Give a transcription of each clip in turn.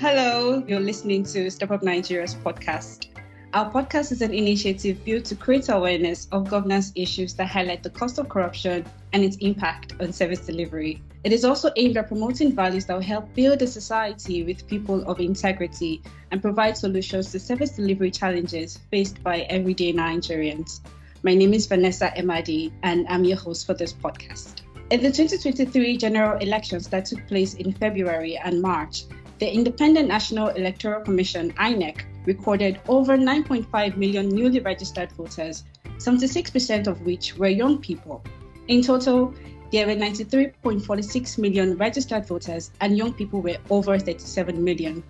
Hello, you're listening to Step Up Nigeria's podcast. Our podcast is an initiative built to create awareness of governance issues that highlight the cost of corruption and its impact on service delivery. It is also aimed at promoting values that will help build a society with people of integrity and provide solutions to service delivery challenges faced by everyday Nigerians. My name is Vanessa Emadi, and I'm your host for this podcast. In the 2023 general elections that took place in February and March, the Independent National Electoral Commission, INEC, recorded over 9.5 million newly registered voters, 76% of which were young people. In total, there were 93.46 million registered voters, and young people were over 37 million.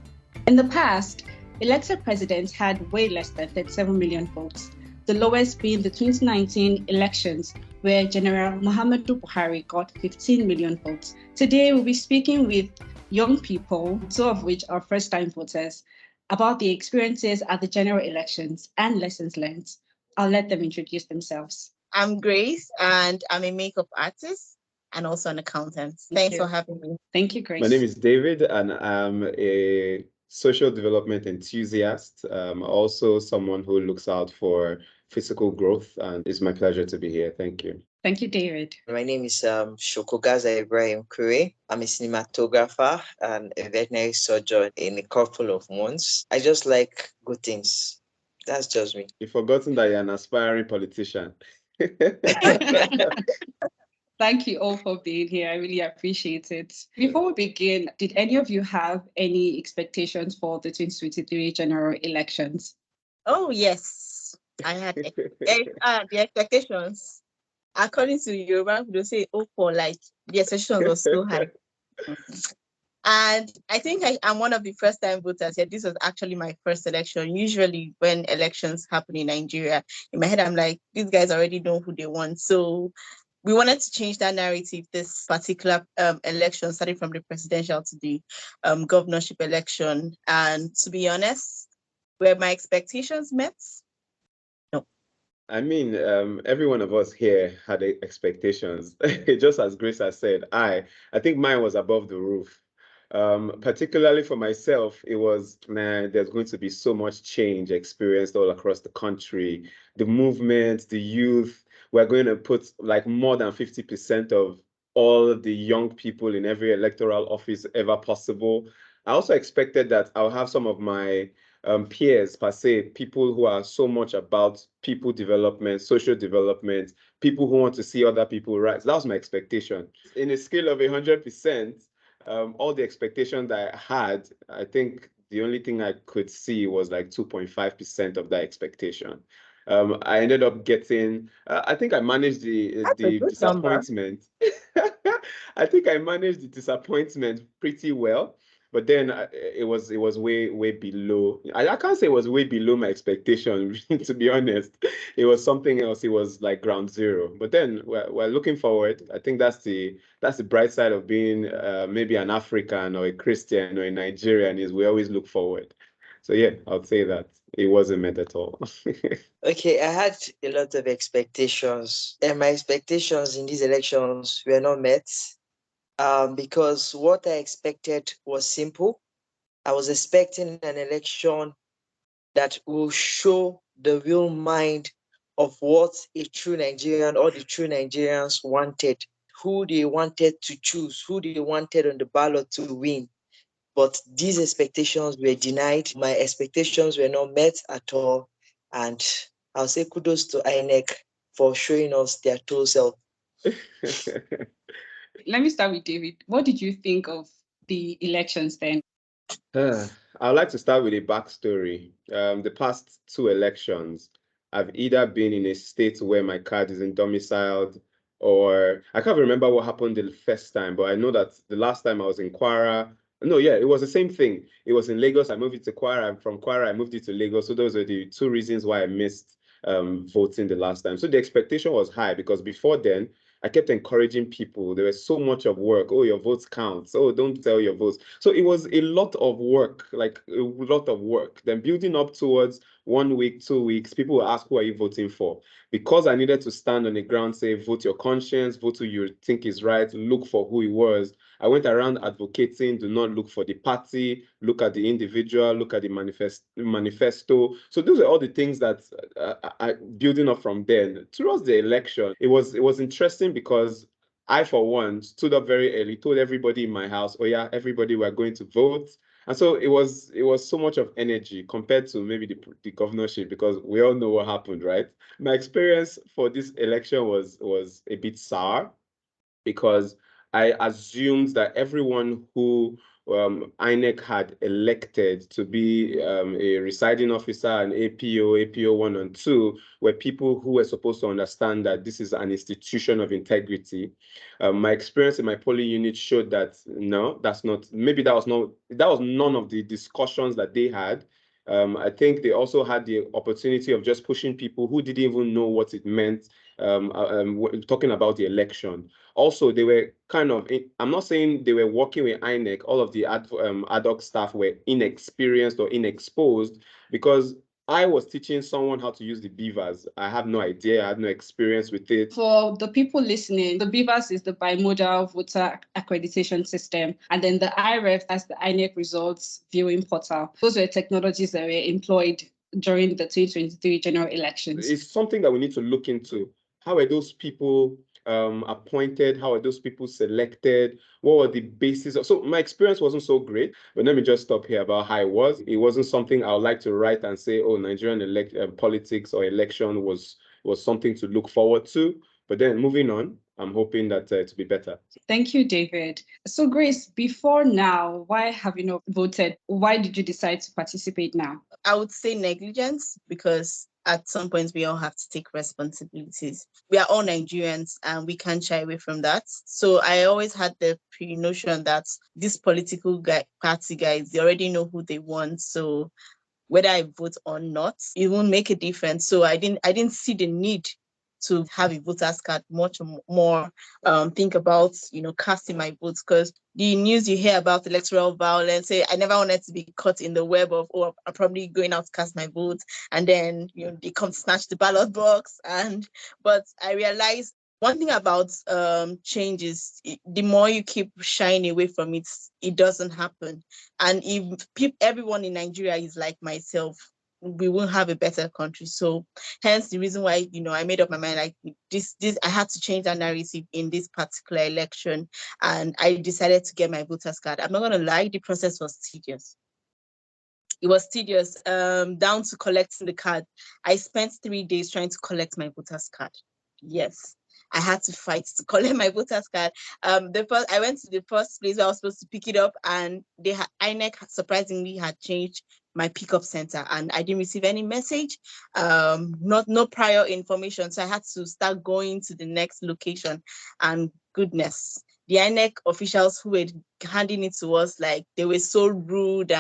In the past, elected presidents had way less than 37 million votes, the lowest being the 2019 elections, where General Muhammadu Buhari got 15 million votes. Today, we'll be speaking with young people, two of which are first-time voters, about the experiences at the general elections and lessons learned. I'll let them introduce themselves. I'm Grace, and I'm a makeup artist and also an accountant. Thanks for having me. Thank you, Grace. My name is David, and I'm a social development enthusiast. Also someone who looks out for physical growth, and it's my pleasure to be here. Thank you. Thank you, David. My name is Shokogaza Ibrahim Kure. I'm a cinematographer and a veterinary surgeon in a couple of months. I just like good things. That's just me. You've forgotten that you're an aspiring politician. Thank you all for being here. I really appreciate it. Before we begin, did any of you have any expectations for the 2023 general elections? Oh, yes. I had the expectations. According to Yoruba, they say, oh, for like the expectations was so high. And I think I'm one of the first-time voters here. This was actually my first election. Usually when elections happen in Nigeria, in my head, I'm like, these guys already know who they want. So we wanted to change that narrative this particular election, starting from the presidential to the governorship election. And to be honest, were my expectations met? No. I mean, every one of us here had expectations. Just as Grace has said, I think mine was above the roof. Particularly for myself, it was, man, there's going to be so much change experienced all across the country. The movement, the youth, we're going to put like more than 50% of all the young people in every electoral office ever possible. I also expected that I'll have some of my peers, per se, people who are so much about people development, social development, people who want to see other people rise. That was my expectation. In a scale of 100%, all the expectations that I had, I think the only thing I could see was like 2.5% of that expectation. I ended up getting, I think I managed the disappointment. I think I managed the disappointment pretty well. But then it was way below. I can't say it was way below my expectation, to be honest. It was something else. It was like ground zero. But then we're looking forward. I think that's the bright side of being maybe an African or a Christian or a Nigerian, is we always look forward. So yeah, I would say that it wasn't met at all. Okay, I had a lot of expectations, and my expectations in these elections were not met. Because what I expected was simple. I was expecting an election that will show the real mind of what a true Nigerian or the true Nigerians wanted, who they wanted to choose, who they wanted on the ballot to win. But these expectations were denied. My expectations were not met at all. And I'll say kudos to INEC for showing us their true self. Let me start with David. What did you think of the elections then? I'd like to start with a backstory. The past two elections, I've either been in a state where my card isn't domiciled, or I can't remember what happened the first time, but I know that the last time I was in Kwara, no, yeah, it was the same thing. It was in Lagos. I moved it to Kwara. I'm from Kwara. I moved it to Lagos. So those are the two reasons why I missed voting the last time. So the expectation was high because before then, I kept encouraging people. There was so much of work. Oh, your votes count. Oh, don't tell your votes. So it was a lot of work, like a lot of work. Then building up towards 1 week, 2 weeks, people will ask, who are you voting for? because I needed to stand on the ground, say, vote your conscience, vote who you think is right, look for who he was. I went around advocating, do not look for the party, look at the individual, look at the manifesto. So those are all the things that building up from then. Towards the election, it was interesting because I, for one, stood up very early, told everybody in my house, oh yeah, everybody, we're going to vote. And so it was so much of energy compared to maybe the governorship, because we all know what happened, right? My experience for this election was a bit sour, because I assumed that everyone who INEC had elected to be a residing officer, an APO 1 and 2, were people who were supposed to understand that this is an institution of integrity. My experience in my polling unit showed that no, that's not, maybe that was none of the discussions that they had. I think they also had the opportunity of just pushing people who didn't even know what it meant, talking about the election. Also, they were kind of, I'm not saying they were working with INEC, all of the ad hoc staff were inexperienced or inexposed, because I was teaching someone how to use the beavers. I have no idea, I had no experience with it. For the people listening, the beavers is the bimodal voter accreditation system, and then the IREF, that's the INEC results viewing portal. Those were technologies that were employed during the 2023 general elections. It's something that we need to look into. How are those people appointed? How are those people selected? What were the basis of? So my experience wasn't so great, but let me just stop here about how it was. It wasn't something I would like to write and say, oh, Nigerian politics or election was something to look forward to. But then moving on, I'm hoping that to be better. Thank you, David. So Grace, before now, why have you not voted? Why did you decide to participate now? I would say negligence, because at some point we all have to take responsibilities. We are all Nigerians and we can't shy away from that. So I always had the pre-notion that these political party guys, they already know who they want. So whether I vote or not, it won't make a difference. So I didn't see the need to have a voter's card much more. Think about casting my votes, because the news you hear about electoral violence, say I never wanted to be caught in the web of, oh, I'm probably going out to cast my vote, and then they come to snatch the ballot box. But I realized one thing about change is the more you keep shying away from it, it doesn't happen. And if everyone in Nigeria is like myself, we won't have a better country. So hence the reason why, I made up my mind, like this, I had to change that narrative in this particular election. And I decided to get my voter's card. I'm not going to lie, the process was tedious. It was tedious, down to collecting the card. I spent 3 days trying to collect my voter's card. Yes, I had to fight to collect my voter's card. I went to the first place where I was supposed to pick it up, and INEC surprisingly had changed my pickup center, and I didn't receive any message, no prior information. So I had to start going to the next location, and goodness, the INEC officials who were handing it to us, like, they were so rude.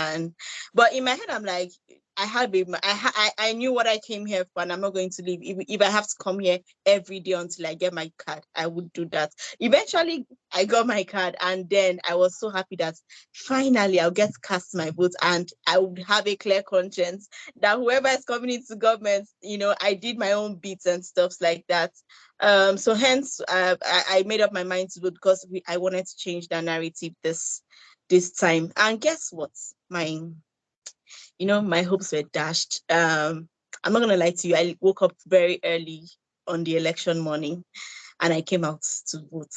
But in my head, I'm like, I knew what I came here for, and I'm not going to leave. If I have to come here every day until I get my card, I would do that. Eventually, I got my card, and then I was so happy that finally I'll get to cast my vote, and I would have a clear conscience that whoever is coming into government, I did my own bits and stuff like that. So hence, I made up my mind to vote, because I wanted to change the narrative this time. And guess what? My hopes were dashed. I'm not gonna lie to you. I woke up very early on the election morning, and I came out to vote.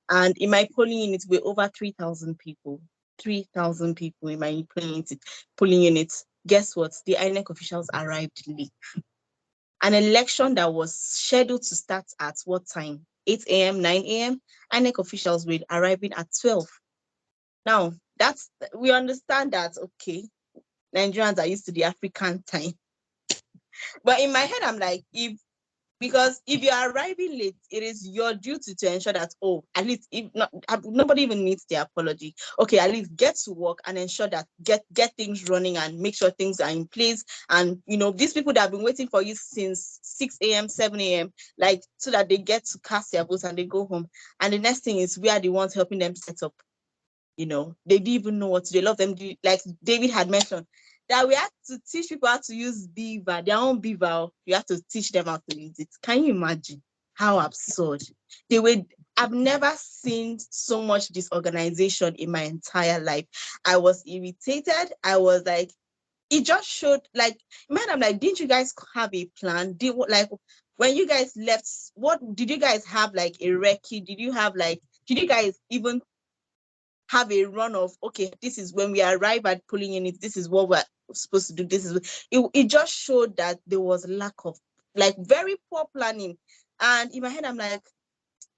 And in my polling unit, we're over 3,000 people. 3,000 people in my polling unit. Guess what? The INEC officials arrived late. An election that was scheduled to start at what time? 8 a.m., 9 a.m. INEC officials were arriving at 12. Now, we understand that, okay, Nigerians are used to the African time. But in my head, I'm like, because if you're arriving late, it is your duty to ensure that, at least, if not, nobody even needs the apology. Okay, at least get to work and ensure that get things running and make sure things are in place. And these people that have been waiting for you since 6 a.m., 7 a.m., like, so that they get to cast their votes and they go home. And the next thing is, we are the ones helping them set up. They didn't even know what to do. A lot of them, like David had mentioned, that we had to teach people how to use beaver, their own beaver. You have to teach them how to use it. Can you imagine how absurd? I've never seen so much disorganization in my entire life. I was irritated. I was like, it just showed, like, man, I'm like, didn't you guys have a plan? When you guys left, what did you guys have, like a recce? Did you guys even have a run of, okay, this is when we arrive at polling units, this is what we're supposed to do. It just showed that there was lack of, like, very poor planning. And in my head, I'm like,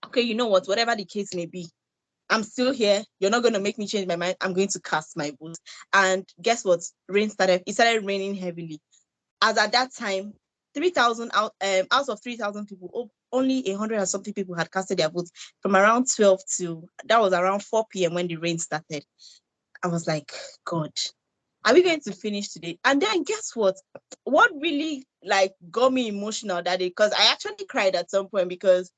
okay, you know what, whatever the case may be, I'm still here. You're not going to make me change my mind. I'm going to cast my vote. And guess what? It started raining heavily. As at that time, 3,000 out of 3,000 people, only 100 and something people had casted their votes from around 12 to, that was around 4 p.m. when the rain started. I was like, God, are we going to finish today? And then guess what? What really, like, got me emotional that day, because I actually cried at some point, because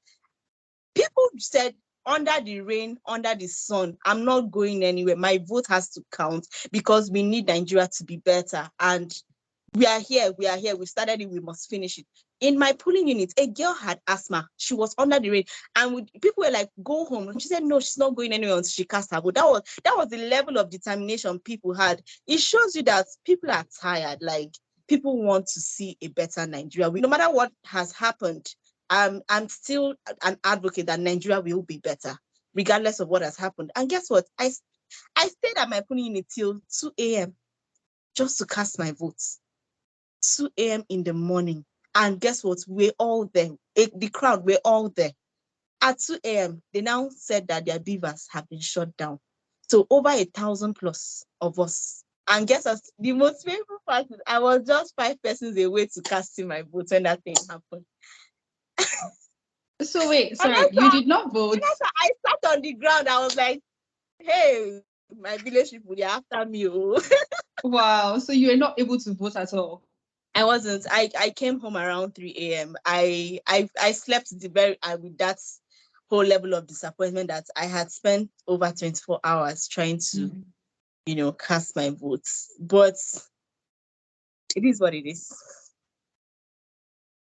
people said, under the rain, under the sun, I'm not going anywhere. My vote has to count, because we need Nigeria to be better. And we are here. We started it, we must finish it. In my polling unit, a girl had asthma. She was under the rain. And people were like, go home. She said, no, she's not going anywhere until she cast her vote. That was the level of determination people had. It shows you that people are tired. Like, people want to see a better Nigeria. No matter what has happened, I'm still an advocate that Nigeria will be better, regardless of what has happened. And guess what? I stayed at my polling unit till 2 a.m. just to cast my votes. 2 a.m. in the morning. And guess what? We're all there. The crowd, we're all there. At 2 a.m., they now said that their beavers have been shut down. So over 1,000 plus of us. And guess what? The most painful part is I was just 5 persons away to casting my vote when that thing happened. So wait, sorry, you did not vote? I sat on the ground. I was like, hey, my village people, they're after me. Wow. So you were not able to vote at all? I wasn't. I came home around 3 a.m. I slept with that whole level of disappointment that I had spent over 24 hours trying to, cast my votes. But it is what it is.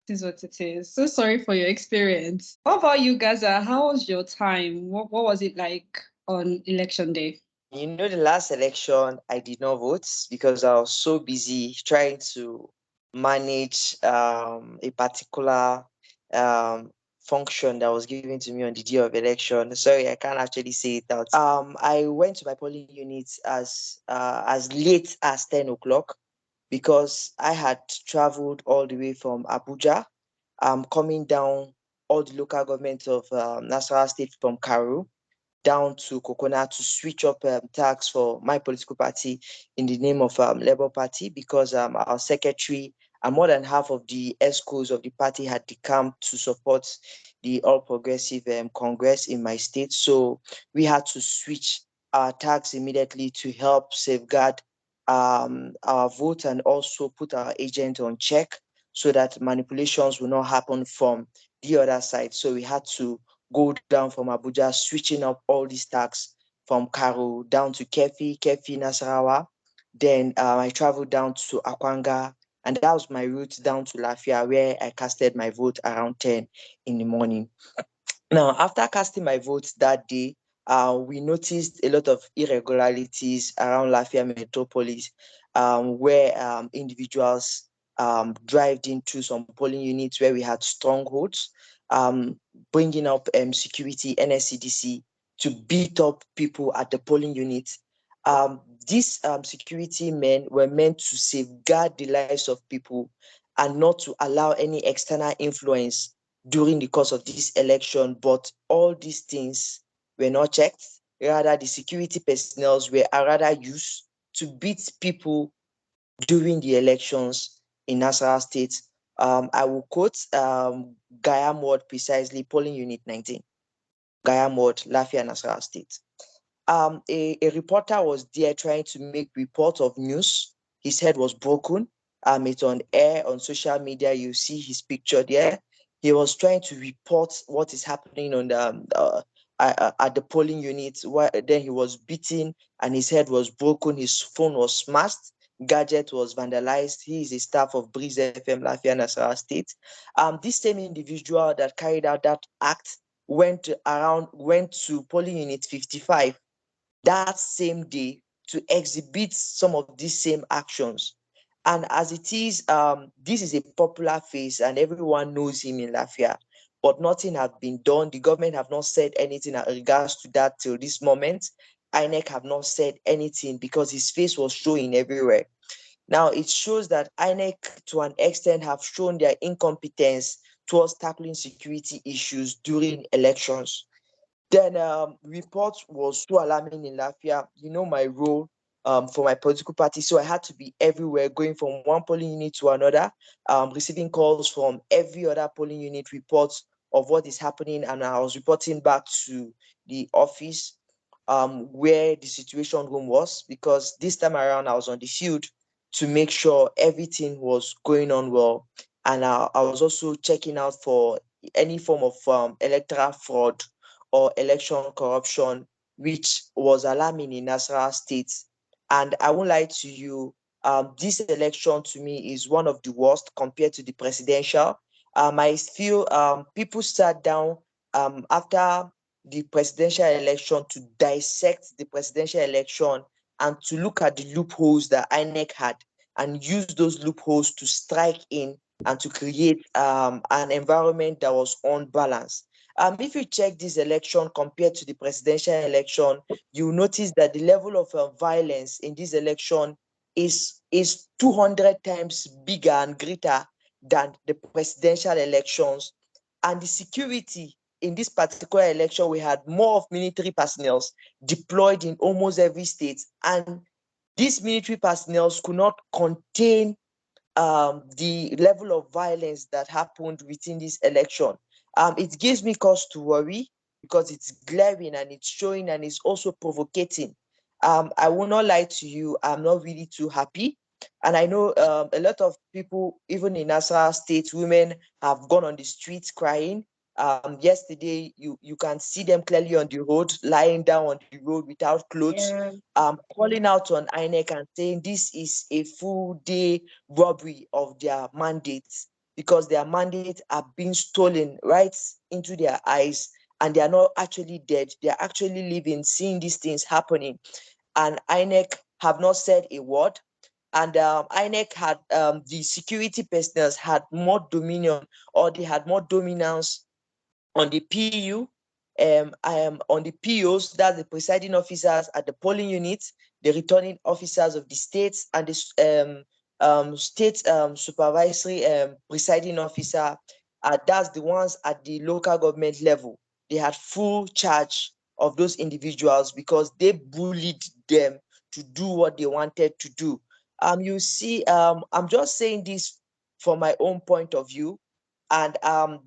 It is what it is. So sorry for your experience. What about you, Gaza? How was your time? What was it like on election day? The last election, I did not vote because I was so busy trying to manage a particular function that was given to me on the day of election. Sorry, I can't actually say it out. I went to my polling unit as late as 10 o'clock because I had traveled all the way from Abuja, coming down all the local government of Nasarawa State from Karu down to Kokona to switch up tax for my political party in the name of Labour Party, because our secretary and more than half of the ESCOs of the party had decamped to support the All Progressive Congress in my state. So we had to switch our tax immediately to help safeguard our vote and also put our agent on check so that manipulations will not happen from the other side. So we had to go down from Abuja, switching up all these tags from Karo down to Kefi, Nasarawa. Then I traveled down to Akwanga, and that was my route down to Lafia, where I casted my vote around 10 in the morning. Now, after casting my vote that day, we noticed a lot of irregularities around Lafia Metropolis, where individuals drived into some polling units where we had strongholds, bringing up security, NSCDC, to beat up people at the polling units. These security men were meant to safeguard the lives of people and not to allow any external influence during the course of this election. But all these things were not checked. Rather, the security personnel were rather used to beat people during the elections in Nasarawa State. I will quote Gayam Ward precisely, polling unit 19, Gayam Ward, Lafia, Nasarawa State. A reporter was there trying to make report of news. His head was broken. It's on air, on social media. You see his picture there. He was trying to report what is happening on the at the polling unit. Then he was beaten and his head was broken. His phone was smashed. gadget was vandalized. He is a staff of Breeze FM, Lafia, Nasarawa State. This same individual that carried out that act went to polling unit 55 that same day to exhibit some of these same actions. And as it is, this is a popular face and everyone knows him in Lafia, but nothing has been done. The government have not said anything in regards to that till this moment. INEC have not said anything because his face was showing everywhere. Now, it shows that INEC, to an extent, have shown their incompetence towards tackling security issues during elections. Then report was so alarming in Lafia. You know my role for my political party, so I had to be everywhere, going from one polling unit to another, receiving calls from every other polling unit, reports of what is happening, and I was reporting back to the office where the situation room was, because this time around I was on the field to make sure everything was going on well, and I was also checking out for any form of electoral fraud or election corruption, which was alarming in Nasarawa State. And I won't lie to you, this election to me is one of the worst compared to the presidential. I feel people sat down after the presidential election to dissect the presidential election and to look at the loopholes that INEC had and use those loopholes to strike in and to create an environment that was unbalanced. If you check this election compared to the presidential election, you notice that the level of violence in this election is 200 times bigger and greater than the presidential elections. And the security in this particular election, we had more of military personnel deployed in almost every state. And these military personnel could not contain the level of violence that happened within this election. It gives me cause to worry because it's glaring and it's showing and it's also provocating. I will not lie to you, I'm not really too happy. And I know a lot of people, even in Nasarawa State, women have gone on the streets crying. Yesterday, you can see them clearly on the road, lying down on the road without clothes, calling out on INEC and saying this is a full day robbery of their mandates, because their mandates are being stolen right into their eyes, and they are not actually dead. They are actually living, seeing these things happening. And INEC have not said a word. And INEC had, the security personnel had more dominion, or they had more dominance on the PU, on the POs, that's the presiding officers at the polling units, the returning officers of the states, and the state supervisory presiding officer. That's the ones at the local government level. They had full charge of those individuals because they bullied them to do what they wanted to do. You see, I'm just saying this from my own point of view, and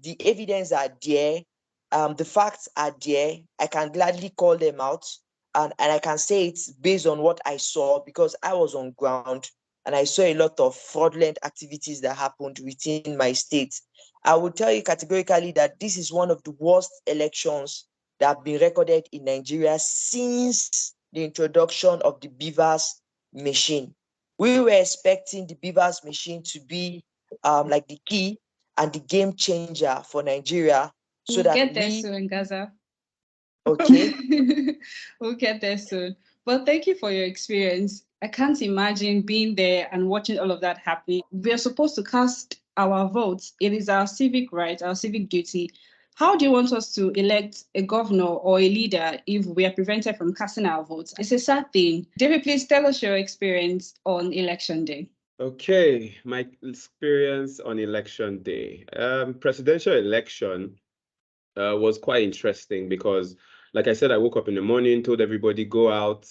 the evidence are there, the facts are there. I can gladly call them out, and I can say it's based on what I saw because I was on ground and I saw a lot of fraudulent activities that happened within my state. I would tell you categorically that this is one of the worst elections that have been recorded in Nigeria since the introduction of the Beavers machine. We were expecting the Beavers machine to be like the key and the game changer for Nigeria, so We'll that get there soon, Gaza. Okay. We'll get there soon. But thank you for your experience. I can't imagine being there and watching all of that happening. We are supposed to cast our votes. It is our civic right, our civic duty. How do you want us to elect a governor or a leader if we are prevented from casting our votes? It's a sad thing. David, please tell us your experience on election day. Okay, my experience on election day. Presidential election was quite interesting because, like I said, I woke up in the morning, told everybody go out.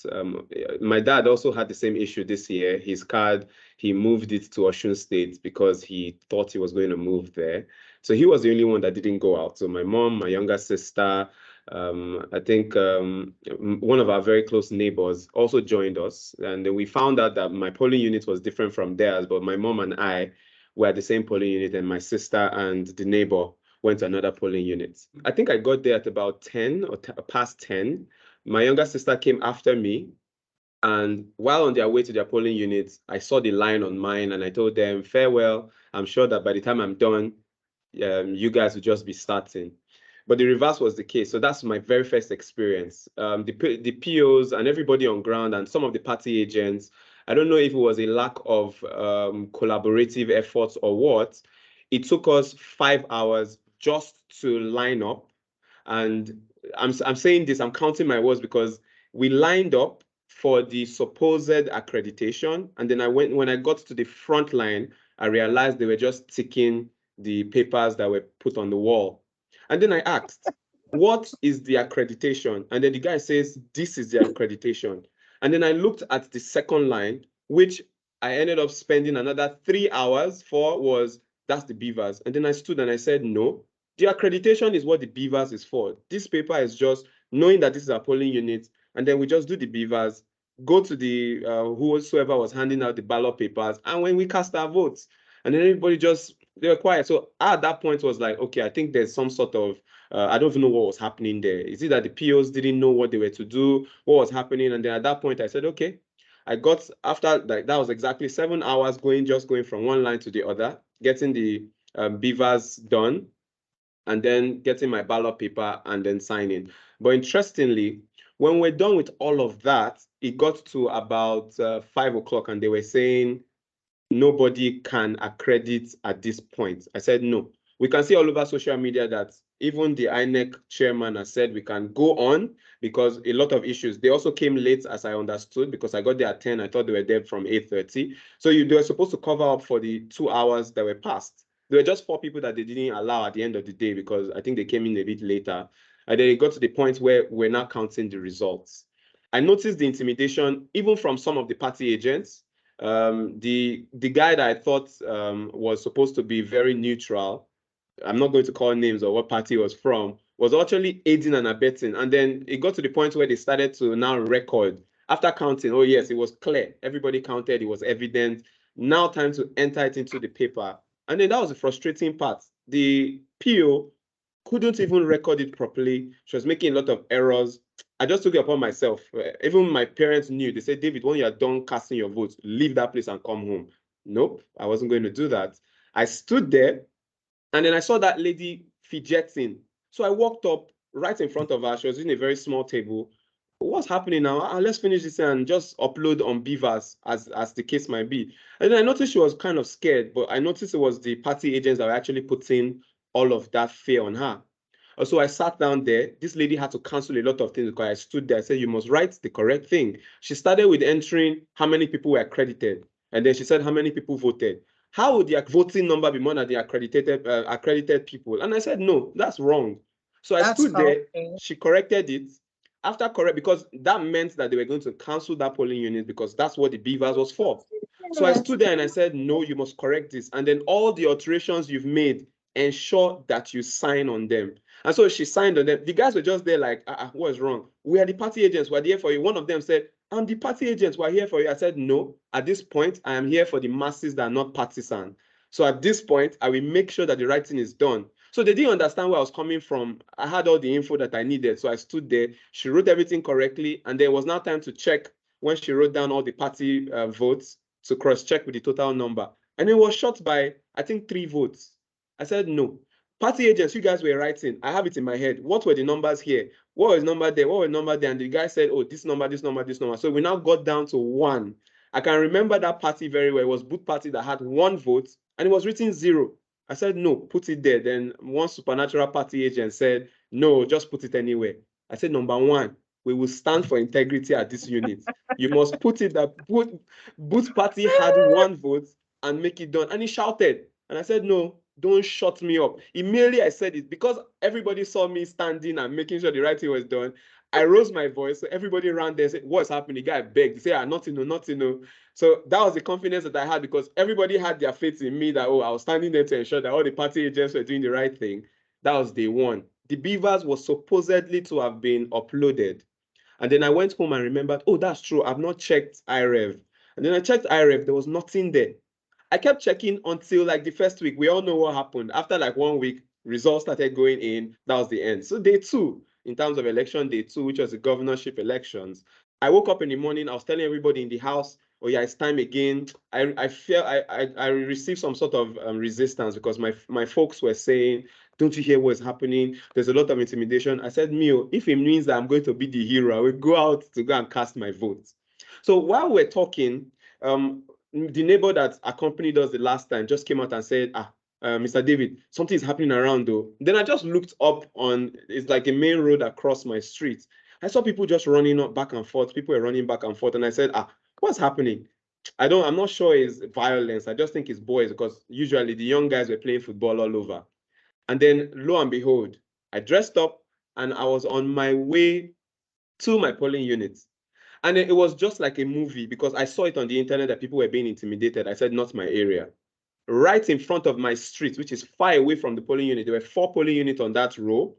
My dad also had the same issue this year. His card, he moved it to Osun State because he thought he was going to move there. So he was the only one that didn't go out. So my mom, my younger sister, I think one of our very close neighbors also joined us. And then we found out that my polling unit was different from theirs, but my mom and I were at the same polling unit, and my sister and the neighbor went to another polling unit. I think I got there at about 10 or past 10. My younger sister came after me, And while on their way to their polling units, I saw the line on mine and I told them, farewell. I'm sure that by the time I'm done, you guys will just be starting. But the reverse was the case. So that's my very first experience. The POs and everybody on ground and some of the party agents, I don't know if it was a lack of collaborative efforts or what. It took us 5 hours just to line up. And I'm saying this, I'm counting my words because we lined up for the supposed accreditation. And then when I got to the front line, I realized they were just ticking the papers that were put on the wall. And then I asked, what is the accreditation? And then the guy says, this is the accreditation. And then I looked at the second line, which I ended up spending another 3 hours for, that's the beavers. And then I stood and I said, no, the accreditation is what the beavers is for. This paper is just knowing that this is a polling unit, and then we just do the beavers, go to the whosoever was handing out the ballot papers, and when we cast our votes, and then everybody they were quiet. So at that point was like, okay, I think there's some sort of I don't even know what was happening there. Is it that the POs didn't know what they were to do, what was happening? And then at that point I said, okay, I got after that was exactly 7 hours just going from one line to the other, getting the beavers done, and then getting my ballot paper and then signing. But interestingly, when we're done with all of that, it got to about 5 o'clock and they were saying, nobody can accredit at this point. I said, no. We can see all over social media that even the INEC chairman has said we can go on because a lot of issues. They also came late, as I understood, because I got there at 10. I thought they were there from 8:30. So they were supposed to cover up for the 2 hours that were passed. There were just 4 people that they didn't allow at the end of the day because I think they came in a bit later. And then it got to the point where we're now counting the results. I noticed the intimidation even from some of the party agents. The guy that I thought was supposed to be very neutral, I'm not going to call names or what party he was from, was actually aiding and abetting. And then it got to the point where they started to now record. After counting, oh yes, it was clear. Everybody counted, it was evident. Now time to enter it into the paper. And then that was the frustrating part. The PO couldn't even record it properly. She was making a lot of errors. I just took it upon myself. Even my parents knew. They said, David, when you are done casting your votes, leave that place and come home. Nope, I wasn't going to do that. I stood there and then I saw that lady fidgeting. So I walked up right in front of her. She was in a very small table. What's happening now? Let's finish this and just upload on Beavers as the case might be. And then I noticed she was kind of scared, but I noticed it was the party agents that were actually putting all of that fear on her. So I sat down there. This lady had to cancel a lot of things because I stood there. I said, you must write the correct thing. She started with entering how many people were accredited. And then she said how many people voted. How would the voting number be more than the accredited people? And I said, no, that's wrong. So I stood there. She corrected it. After because that meant that they were going to cancel that polling unit because that's what the Beavers was for. So I stood there and I said, no, you must correct this. And then all the alterations you've made, ensure that you sign on them. And so she signed on them. The guys were just there like, what is wrong? We are the party agents. We're here for you. One of them said, I'm the party agents. We're here for you. I said, no, at this point, I am here for the masses that are not partisan. So at this point, I will make sure that the right thing is done. So they didn't understand where I was coming from. I had all the info that I needed. So I stood there. She wrote everything correctly. And there was now time to check when she wrote down all the party votes to cross-check with the total number. And it was short by, I think, 3 votes. I said, no. Party agents, you guys were writing. I have it in my head. What were the numbers here? What was number there? What was number there? And the guy said, oh, this number, this number, this number. So we now got down to 1. I can remember that party very well. It was Boot Party that had 1 vote and it was written 0. I said, no, put it there. Then one supernatural party agent said, no, just put it anywhere. I said, number 1, we will stand for integrity at this unit. You must put it that Boot Party had 1 vote and make it done. And he shouted. And I said, no, don't shut me up. Immediately I said it because everybody saw me standing and making sure the right thing was done. I rose my voice. So everybody around there said, what's happening? The guy begged. He said, nothing, no, nothing, no. So that was the confidence that I had because everybody had their faith in me that, I was standing there to ensure that all the party agents were doing the right thing. That was day 1. The Beavers was supposedly to have been uploaded. And then I went home and remembered, oh, that's true. I've not checked IREV. And then I checked IREV. There was nothing there. I kept checking until like the first week. We all know what happened. After like 1 week, results started going in. That was the end. So day 2, in terms of election, day 2, which was the governorship elections, I woke up in the morning, I was telling everybody in the house, oh yeah, it's time again. I feel I received some sort of resistance because my folks were saying, don't you hear what's happening? There's a lot of intimidation. I said, Mio, if it means that I'm going to be the hero, I will go out to go and cast my vote. So while we're talking, the neighbor that accompanied us the last time just came out and said, Mr. David, something is happening around though. Then I just looked up on, it's like a main road across my street. I saw people just running up back and forth. People were running back and forth. And I said, what's happening? I'm not sure it's violence. I just think it's boys because usually the young guys were playing football all over. And then lo and behold, I dressed up and I was on my way to my polling unit. And it was just like a movie because I saw it on the internet that people were being intimidated. I said, not my area. Right in front of my street, which is far away from the polling unit, there were 4 polling units on that row.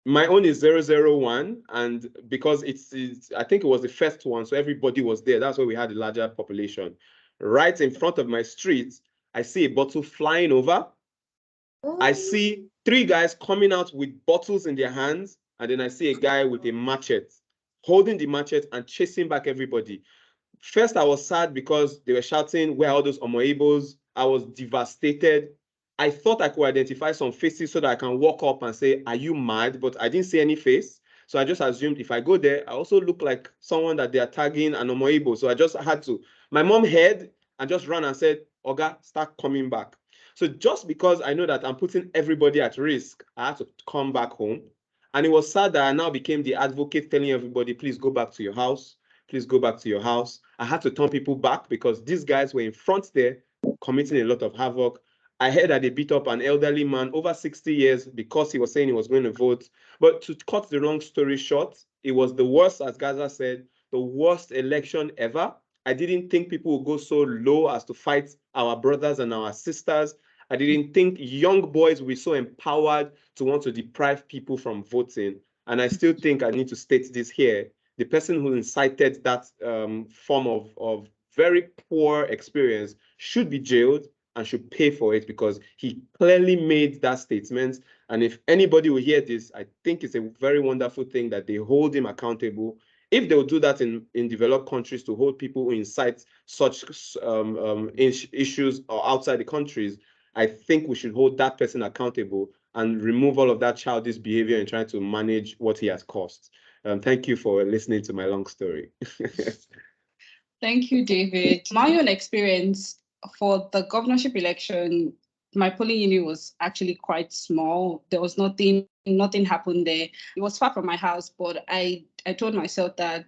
My own is 001, and because it's I think it was the first one, so everybody was there. That's why we had a larger population. Right in front of my street, I see a bottle flying over. I see 3 guys coming out with bottles in their hands, and then I see a guy with a machete, holding the machete and chasing back everybody. First, I was sad because they were shouting, where are all those Omoibos? I was devastated. I thought I could identify some faces so that I can walk up and say, are you mad? But I didn't see any face. So I just assumed if I go there, I also look like someone that they are tagging an Omoibo. So I just had to. My mom heard and just ran and said, Oga, start coming back. So just because I know that I'm putting everybody at risk, I had to come back home. And it was sad that I now became the advocate telling everybody, please go back to your house. Please go back to your house. I had to turn people back because these guys were in front there committing a lot of havoc. I heard that they beat up an elderly man over 60 years because he was saying he was going to vote. But to cut the long story short, it was the worst, as Gaza said, the worst election ever. I didn't think people would go so low as to fight our brothers and our sisters. I didn't think young boys would be so empowered to want to deprive people from voting. And I still think I need to state this here. The person who incited that form of very poor experience should be jailed and should pay for it because he clearly made that statement. And if anybody will hear this, I think it's a very wonderful thing that they hold him accountable. If they'll do that in developed countries to hold people who incite such issues or outside the countries, I think we should hold that person accountable and remove all of that childish behavior and trying to manage what he has caused. Thank you for listening to my long story. Thank you, David. My own experience for the governorship election, my polling unit was actually quite small. There was nothing happened there. It was far from my house, but I told myself that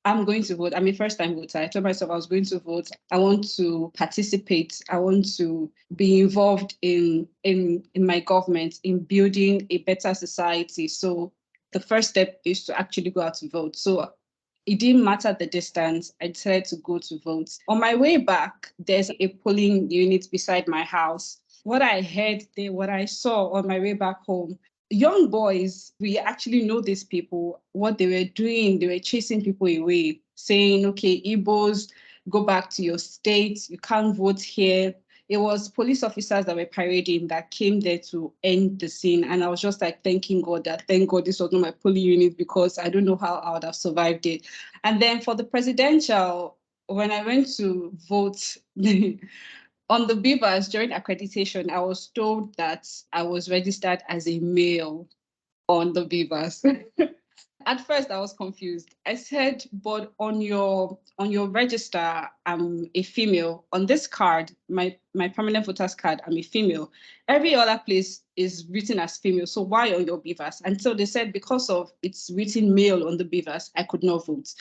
I'm going to vote. I'm a first-time voter. I told myself I was going to vote. I want to participate. I want to be involved in my government, in building a better society. So the first step is to actually go out to vote. So it didn't matter the distance. I decided to go to vote. On my way back, there's a polling unit beside my house. What I heard there, what I saw on my way back home, young boys, we actually know these people. What they were doing, they were chasing people away, saying, okay, Igbos, go back to your state. You can't vote here. It was police officers that were parading that came there to end the scene. And I was just like, thank God this was not my polling unit because I don't know how I would have survived it. And then for the presidential, when I went to vote on the Beavers during accreditation, I was told that I was registered as a male on the Beavers. At first, I was confused. I said, but on your register, I'm a female. On this card, my permanent voter's card, I'm a female. Every other place is written as female. So why on your Beavers? And so they said because of it's written male on the Beavers, I could not vote.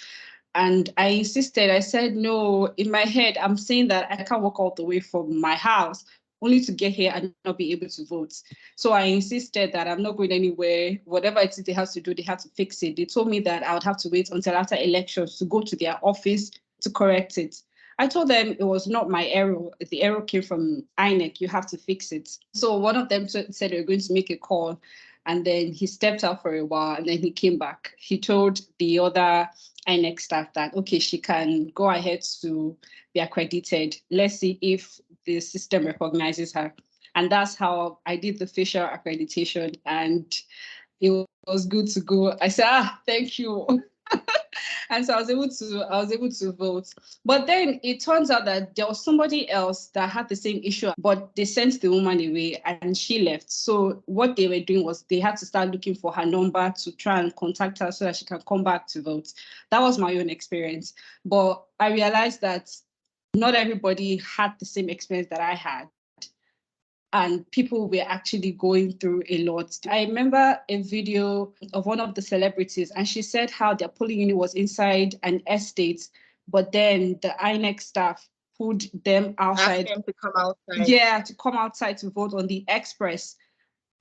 And I insisted. I said, no, in my head, I'm saying that I can't walk all the way from my house only to get here and not be able to vote. So I insisted that I'm not going anywhere. Whatever it is they have to do, they have to fix it. They told me that I would have to wait until after elections to go to their office to correct it. I told them it was not my error. The error came from INEC. You have to fix it. So one of them said they were going to make a call. And then he stepped out for a while and then he came back. He told the other INEC staff that, okay, she can go ahead to be accredited. Let's see if the system recognizes her. And that's how I did the facial accreditation and it was good to go. I said, thank you. And so I was able to vote. But then it turns out that there was somebody else that had the same issue, but they sent the woman away and she left. So what they were doing was they had to start looking for her number to try and contact her so that she can come back to vote. That was my own experience. But I realized that not everybody had the same experience that I had. And people were actually going through a lot. I remember a video of one of the celebrities, and she said how their polling unit was inside an estate, but then the INEC staff pulled them outside. Ask them to come outside. Yeah, to come outside to vote on the express.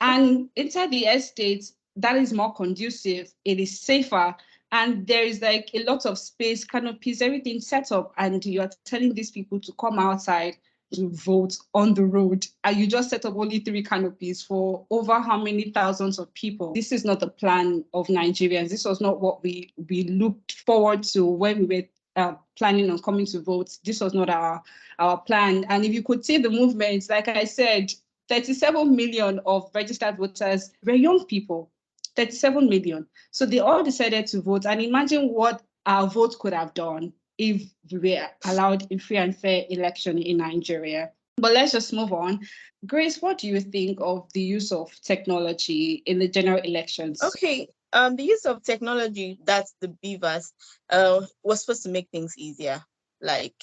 And inside the estate, that is more conducive, it is safer, and there is like a lot of space, canopies, everything set up, and you are telling these people to come outside to vote on the road, and you just set up only 3 canopies for over how many thousands of people. This is not the plan of Nigerians. This was not what we looked forward to when we were planning on coming to vote. This was not our plan. And if you could see the movements, like I said, 37 million of registered voters were young people, 37 million. So they all decided to vote. And imagine what our vote could have done if we were allowed a free and fair election in Nigeria. But let's just move on. Grace, what do you think of the use of technology in the general elections? Okay, the use of technology, that's the beavers, was supposed to make things easier, like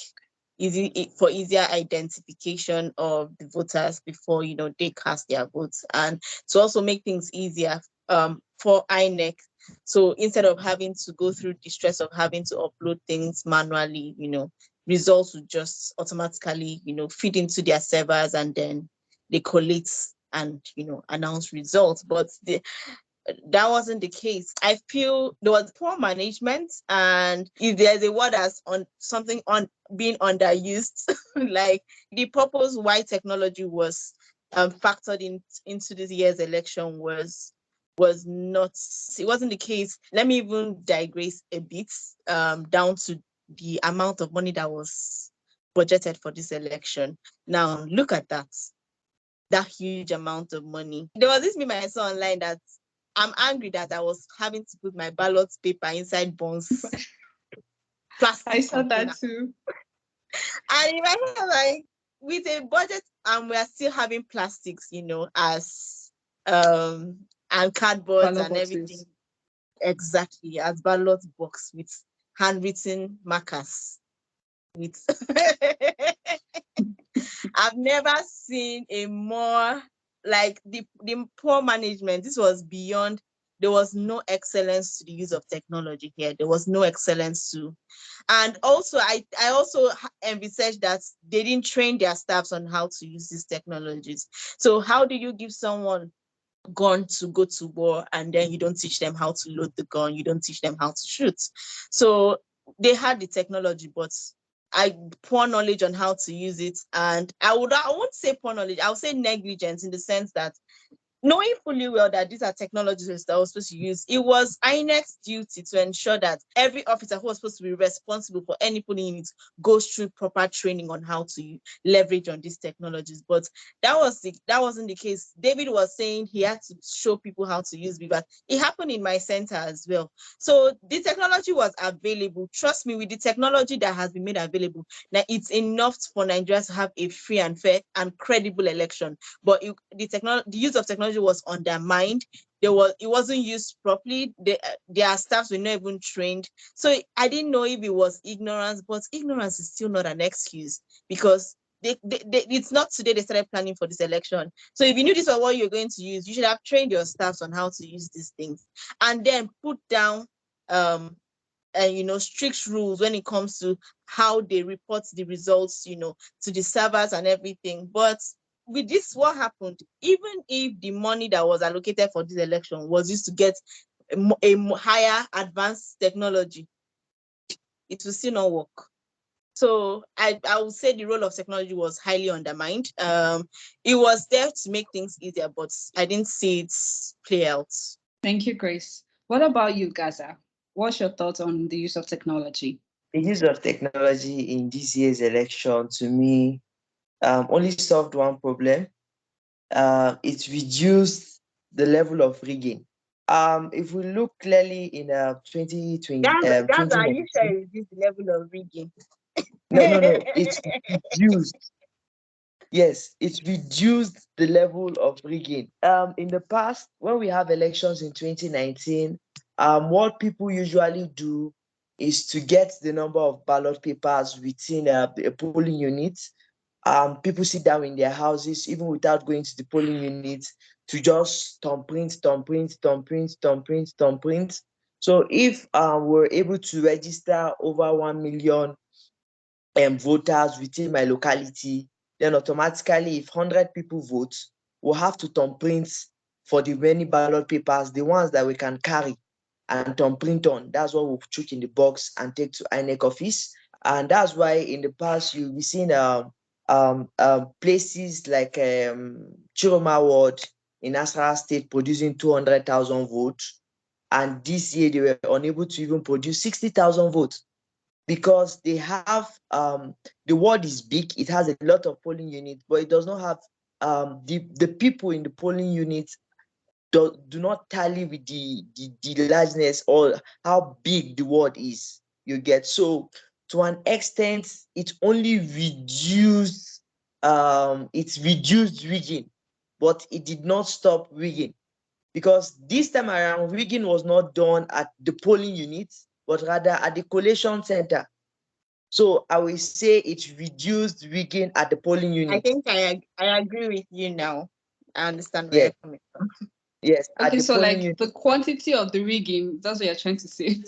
for easier identification of the voters before they cast their votes, and to also make things easier for INEC. So instead of having to go through the stress of having to upload things manually, results would just automatically, feed into their servers, and then they collate and announce results. But that wasn't the case. I feel there was poor management, and if there's a word that's on something on being underused, like the purpose why technology was factored into this year's election was not, it wasn't the case. Let me even digress a bit down to the amount of money that was budgeted for this election. Now look at that huge amount of money. There was this meme I saw online that I'm angry that I was having to put my ballot paper inside buns. Plastic I saw container. that too. And in my head, like, with a budget, and we are still having plastics, as and cardboard Ballot and boxes. everything. Exactly, as ballot box with handwritten markers. With I've never seen a more, like, the poor management. This was beyond. There was no excellence to the use of technology here. There was no excellence to, and also I also envisaged that they didn't train their staffs on how to use these technologies. So how do you give someone gun to go to war, and then you don't teach them how to load the gun, you don't teach them how to shoot? So they had the technology, but poor knowledge on how to use it. And I won't say poor knowledge, I would say negligence, in the sense that knowing fully well that these are technologies that I was supposed to use, it was INEC's duty to ensure that every officer who was supposed to be responsible for any polling unit goes through proper training on how to leverage on these technologies. But that wasn't the case. David was saying he had to show people how to use Viva. It happened in my center as well. So the technology was available. Trust me, with the technology that has been made available, now it's enough for Nigeria to have a free and fair and credible election. But the use of technology was undermined. It wasn't used properly. Their staffs were not even trained. So I didn't know if it was ignorance, but ignorance is still not an excuse, because it's not today they started planning for this election. So if you knew this was what you're going to use, you should have trained your staffs on how to use these things, and then put down strict rules when it comes to how they report the results, to the servers and everything. But with this, what happened? Even if the money that was allocated for this election was used to get a higher advanced technology, it will still not work. So I would say the role of technology was highly undermined. It was there to make things easier, but I didn't see it play out. Thank you, Grace. What about you, Gaza? What's your thoughts on the use of technology? The use of technology in this year's election, to me, only solved one problem. It reduced the level of rigging. If we look clearly in 2020, That's are you 2019, sure is this level of rigging? no, it's reduced. Yes, it's reduced the level of rigging. In the past, when we have elections in 2019, what people usually do is to get the number of ballot papers within a polling unit. People sit down in their houses, even without going to the polling unit, to just thumbprint. So if we're able to register over 1 million voters within my locality, then automatically, if 100 people vote, we'll have to thumbprint for the many ballot papers, the ones that we can carry and thumbprint on. That's what we'll put in the box and take to INEC office. And that's why in the past, you'll be seeing places like Chiroma Ward in Nasarawa State producing 200,000 votes. And this year, they were unable to even produce 60,000 votes, because they have the ward is big, it has a lot of polling units, but it does not have the people in the polling units do not tally with the largeness or how big the ward is. You get, so to an extent it only reduced it's reduced rigging, but it did not stop rigging, because this time around rigging was not done at the polling units but rather at the collation center. So I will say it reduced rigging at the polling unit. I think I agree with you now. I understand where Yeah. you're coming from. Yes, at Okay, the so polling like unit. the quantity of the rigging, that's what you're trying to say.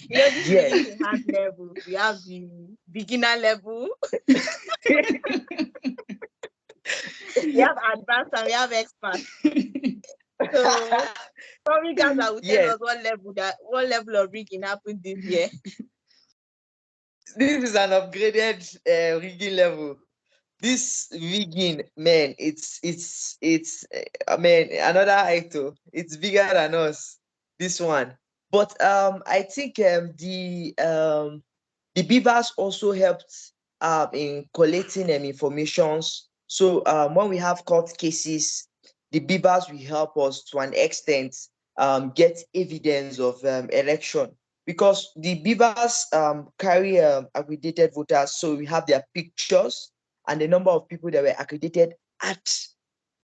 This Yes. is the hard level. We have the beginner level. We have advanced and we have expert. So probably guys that will tell Yes, us what level of rigging happened this year. this is an upgraded rigging level. This rigging, man, it's man, another actor. It's bigger than us. This one, but I think the beavers also helped in collecting informations. So when we have court cases, the beavers will help us to an extent get evidence of election, because the beavers carry accredited voters. So we have their pictures and the number of people that were accredited at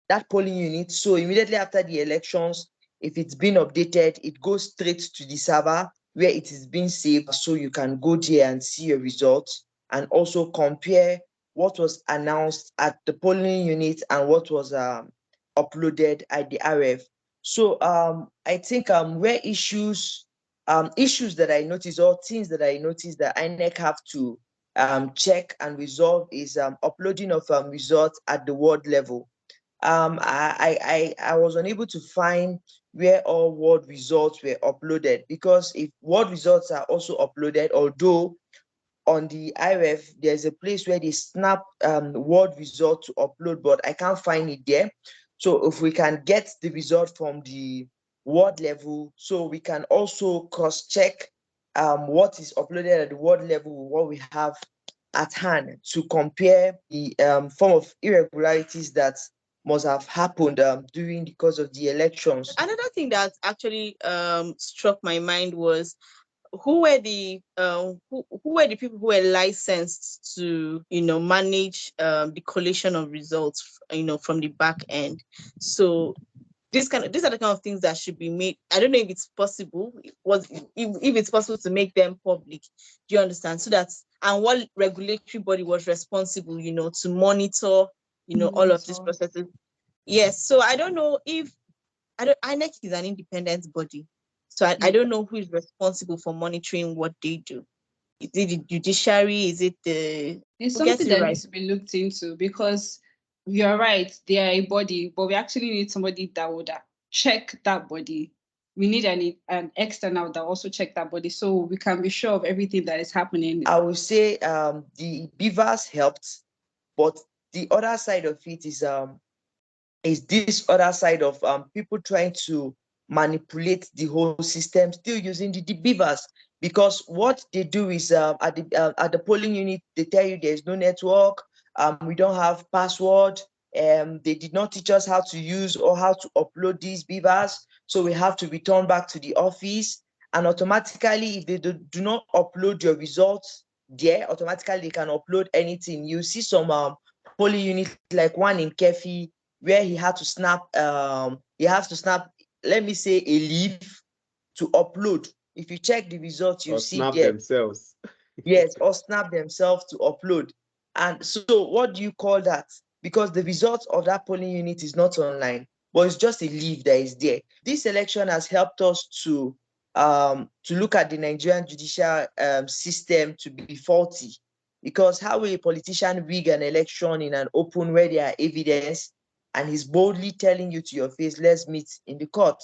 that polling unit. So immediately after the elections, if it's been updated, it goes straight to the server where it is being saved. So you can go there and see your results and also compare what was announced at the polling unit and what was uploaded at the RF. So I think where issues that I noticed, or things that I noticed that INEC have to check and resolve, is uploading of results at the ward level. I was unable to find where all ward results were uploaded, because if ward results are also uploaded, although on the IRF there's a place where they snap ward result to upload, but I can't find it there. So if we can get the result from the ward level, so we can also cross-check what is uploaded at the ward level with what we have at hand, to compare the form of irregularities that must have happened during the course of the elections. Another thing that actually struck my mind was who were the people who were licensed to manage the collation of results from the back end. So these are the kind of things that should be made. I don't know if it's possible, if it's possible to make them public. Do you understand? So that, and what regulatory body was responsible, to monitor, all of these processes. Yes. So I don't know if INEC is an independent body. So I don't know who is responsible for monitoring what they do. Is it the judiciary? Is it the... It's who gets something it that right? needs to be looked into, because you're right, they are a body, but we actually need somebody that would check that body. We need an external that also check that body, so we can be sure of everything that is happening. I would say the beavers helped, but the other side of it is this other side of people trying to manipulate the whole system, still using the beavers, because what they do is at the polling unit, they tell you there's no network, we don't have password, They did not teach us how to use or how to upload these beavers. So we have to return back to the office. And automatically, if they do not upload your results there, automatically they can upload anything. You see some polling units, like one in Kefi, where he has to snap, let me say, a leaf to upload. If you check the results, you or see snap there. themselves. Yes, or snap themselves to upload. And so what do you call that? Because the result of that polling unit is not online, but it's just a leaf that is there. This election has helped us to look at the Nigerian judicial system to be faulty. Because how will a politician rig an election in an open where there are evidence and he's boldly telling you to your face, let's meet in the court?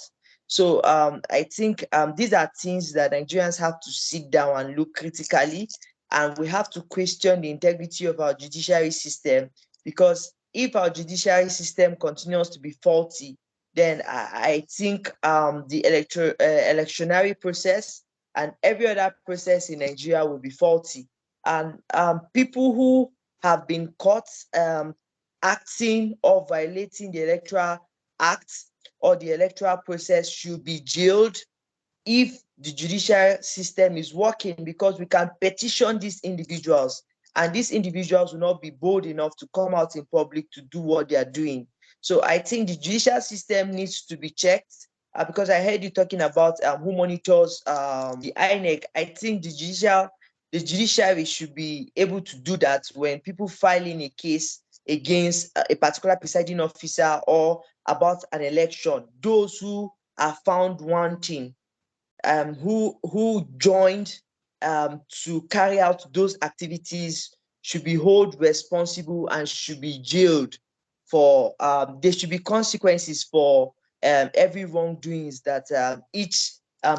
So I think these are things that Nigerians have to sit down and look critically, and we have to question the integrity of our judiciary system, because if our judiciary system continues to be faulty, then I think the electionary process and every other process in Nigeria will be faulty. And people who have been caught acting or violating the Electoral Act or the electoral process should be jailed if the judicial system is working, because we can petition these individuals and these individuals will not be bold enough to come out in public to do what they are doing. So I think the judicial system needs to be checked, because I heard you talking about who monitors the INEC. I think the judiciary should be able to do that when people file in a case against a particular presiding officer or about an election. Those who are found wanting, who joined to carry out those activities, should be held responsible and should be jailed. For there should be consequences for every wrongdoings that each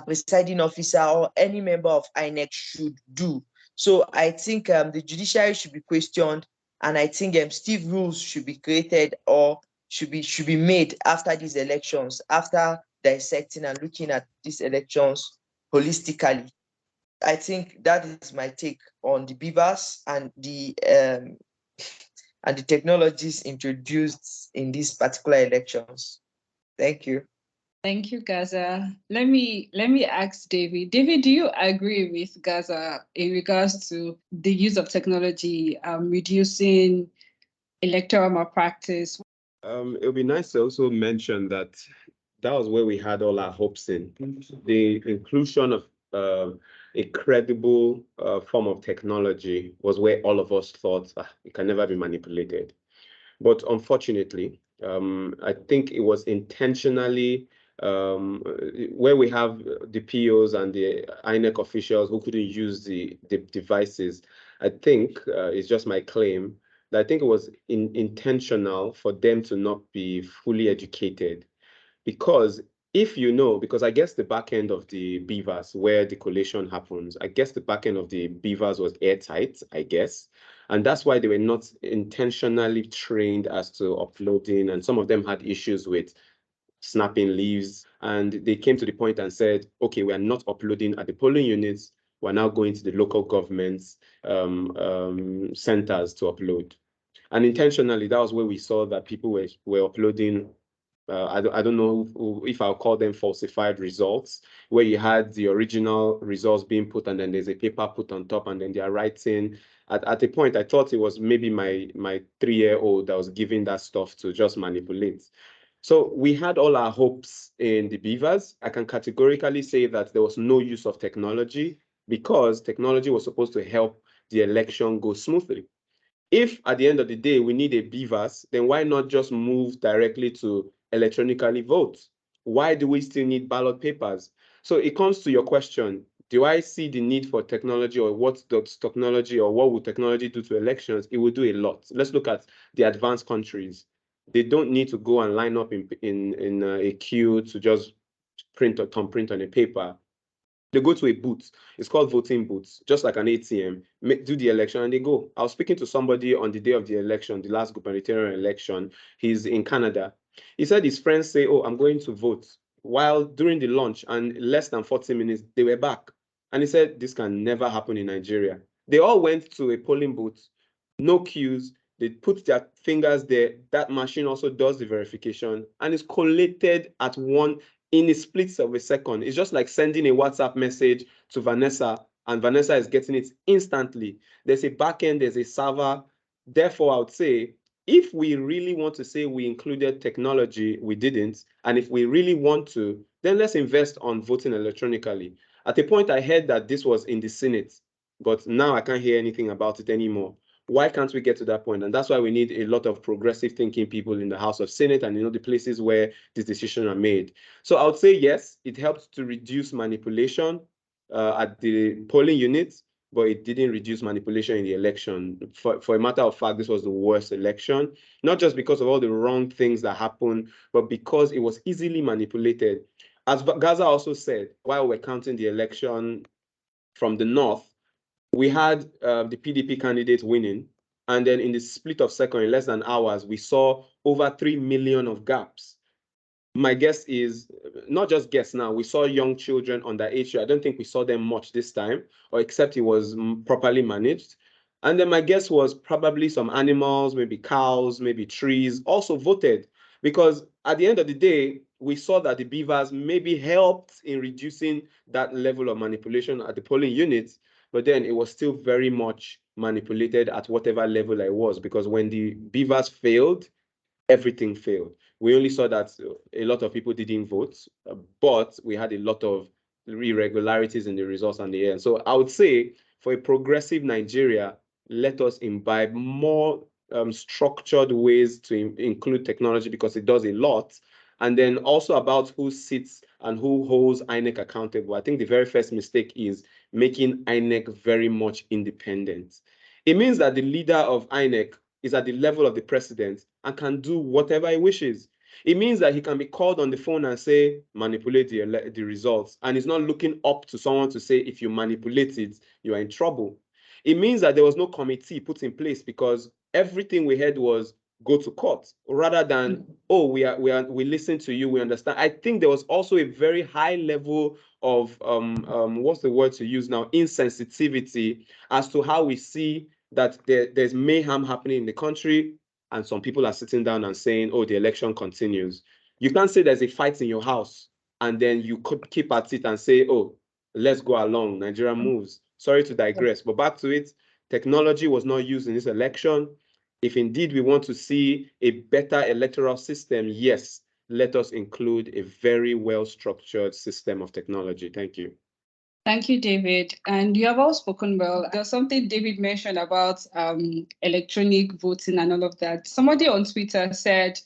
presiding officer or any member of INEC should do. So I think the judiciary should be questioned, and I think stiff rules should be created or should be made after these elections, after dissecting and looking at these elections holistically. I think that is my take on the beavers and the technologies introduced in these particular elections. Thank you. Thank you, Gaza. Let me ask David. David, do you agree with Gaza in regards to the use of technology reducing electoral malpractice? It would be nice to also mention that was where we had all our hopes in. The inclusion of a credible form of technology was where all of us thought it can never be manipulated. But unfortunately, I think it was intentionally where we have the POs and the INEC officials who couldn't use the devices. I think it's just my claim that I think it was intentional for them to not be fully educated. Because because I guess the back end of the beavers where the collation happens, I guess the back end of the beavers was airtight, I guess. And that's why they were not intentionally trained as to uploading. And some of them had issues with snapping leaves. And they came to the point and said, okay, we are not uploading at the polling units. We're now going to the local governments centers to upload. And intentionally, that was where we saw that people were uploading I don't know if I'll call them falsified results, where you had the original results being put and then there's a paper put on top and then they are writing. At a point, I thought it was maybe my 3-year-old that was giving that stuff to just manipulate. So we had all our hopes in the beavers. I can categorically say that there was no use of technology because technology was supposed to help the election go smoothly. If at the end of the day we need a beavers, then why not just move directly to electronically vote? Why do we still need ballot papers? So it comes to your question, do I see the need for technology, or what does technology, or what would technology do to elections? It will do a lot. Let's look at the advanced countries. They don't need to go and line up in a queue to just print or thumbprint on a paper. They go to a booth. It's called voting booths, just like an ATM. Do the election and they go. I was speaking to somebody on the day of the election, the last gubernatorial election. He's in Canada. He said his friends say, oh, I'm going to vote. While during the lunch and less than 40 minutes, they were back. And he said, this can never happen in Nigeria. They all went to a polling booth, no queues. They put their fingers there. That machine also does the verification and it's collated at one in a split of a second. It's just like sending a WhatsApp message to Vanessa and Vanessa is getting it instantly. There's a backend, there's a server. Therefore, I would say if we really want to say we included technology, we didn't. And if we really want to, then let's invest on voting electronically. At a point, I heard that this was in the Senate, but now I can't hear anything about it anymore. Why can't we get to that point? And that's why we need a lot of progressive thinking people in the House of Senate and the places where these decisions are made. So I would say yes, it helped to reduce manipulation at the polling units, but it didn't reduce manipulation in the election. For a matter of fact, this was the worst election, not just because of all the wrong things that happened, but because it was easily manipulated. As Gaza also said, while we're counting the election from the north, we had the PDP candidate winning. And then in the split of second, in less than hours, we saw over 3 million of gaps. My guess is, not just guess now, we saw young children underage. I don't think we saw them much this time, or except it was properly managed. And then my guess was probably some animals, maybe cows, maybe trees, also voted. Because at the end of the day, we saw that the beavers maybe helped in reducing that level of manipulation at the polling units, but then it was still very much manipulated at whatever level it was. Because when the beavers failed, everything failed. We only saw that a lot of people didn't vote, but we had a lot of irregularities in the results and the end. So I would say for a progressive Nigeria, let us imbibe more structured ways to include technology because it does a lot. And then also about who sits and who holds INEC accountable. I think the very first mistake is making INEC very much independent. It means that the leader of INEC is at the level of the president and can do whatever he wishes. It means that he can be called on the phone and say, manipulate the results. And he's not looking up to someone to say, if you manipulate it, you are in trouble. It means that there was no committee put in place because everything we heard was go to court rather than, oh, we listen to you, we understand. I think there was also a very high level of, what's the word to use now, insensitivity as to how we see that there's mayhem happening in the country and some people are sitting down and saying, oh, the election continues. You can't say there's a fight in your house and then you could keep at it and say, oh, let's go along, Nigeria moves. Sorry to digress, but back to it, technology was not used in this election. If indeed we want to see a better electoral system, yes, let us include a very well-structured system of technology. Thank you. Thank you, David. And you have all spoken well. There's something David mentioned about electronic voting and all of that. Somebody on Twitter said,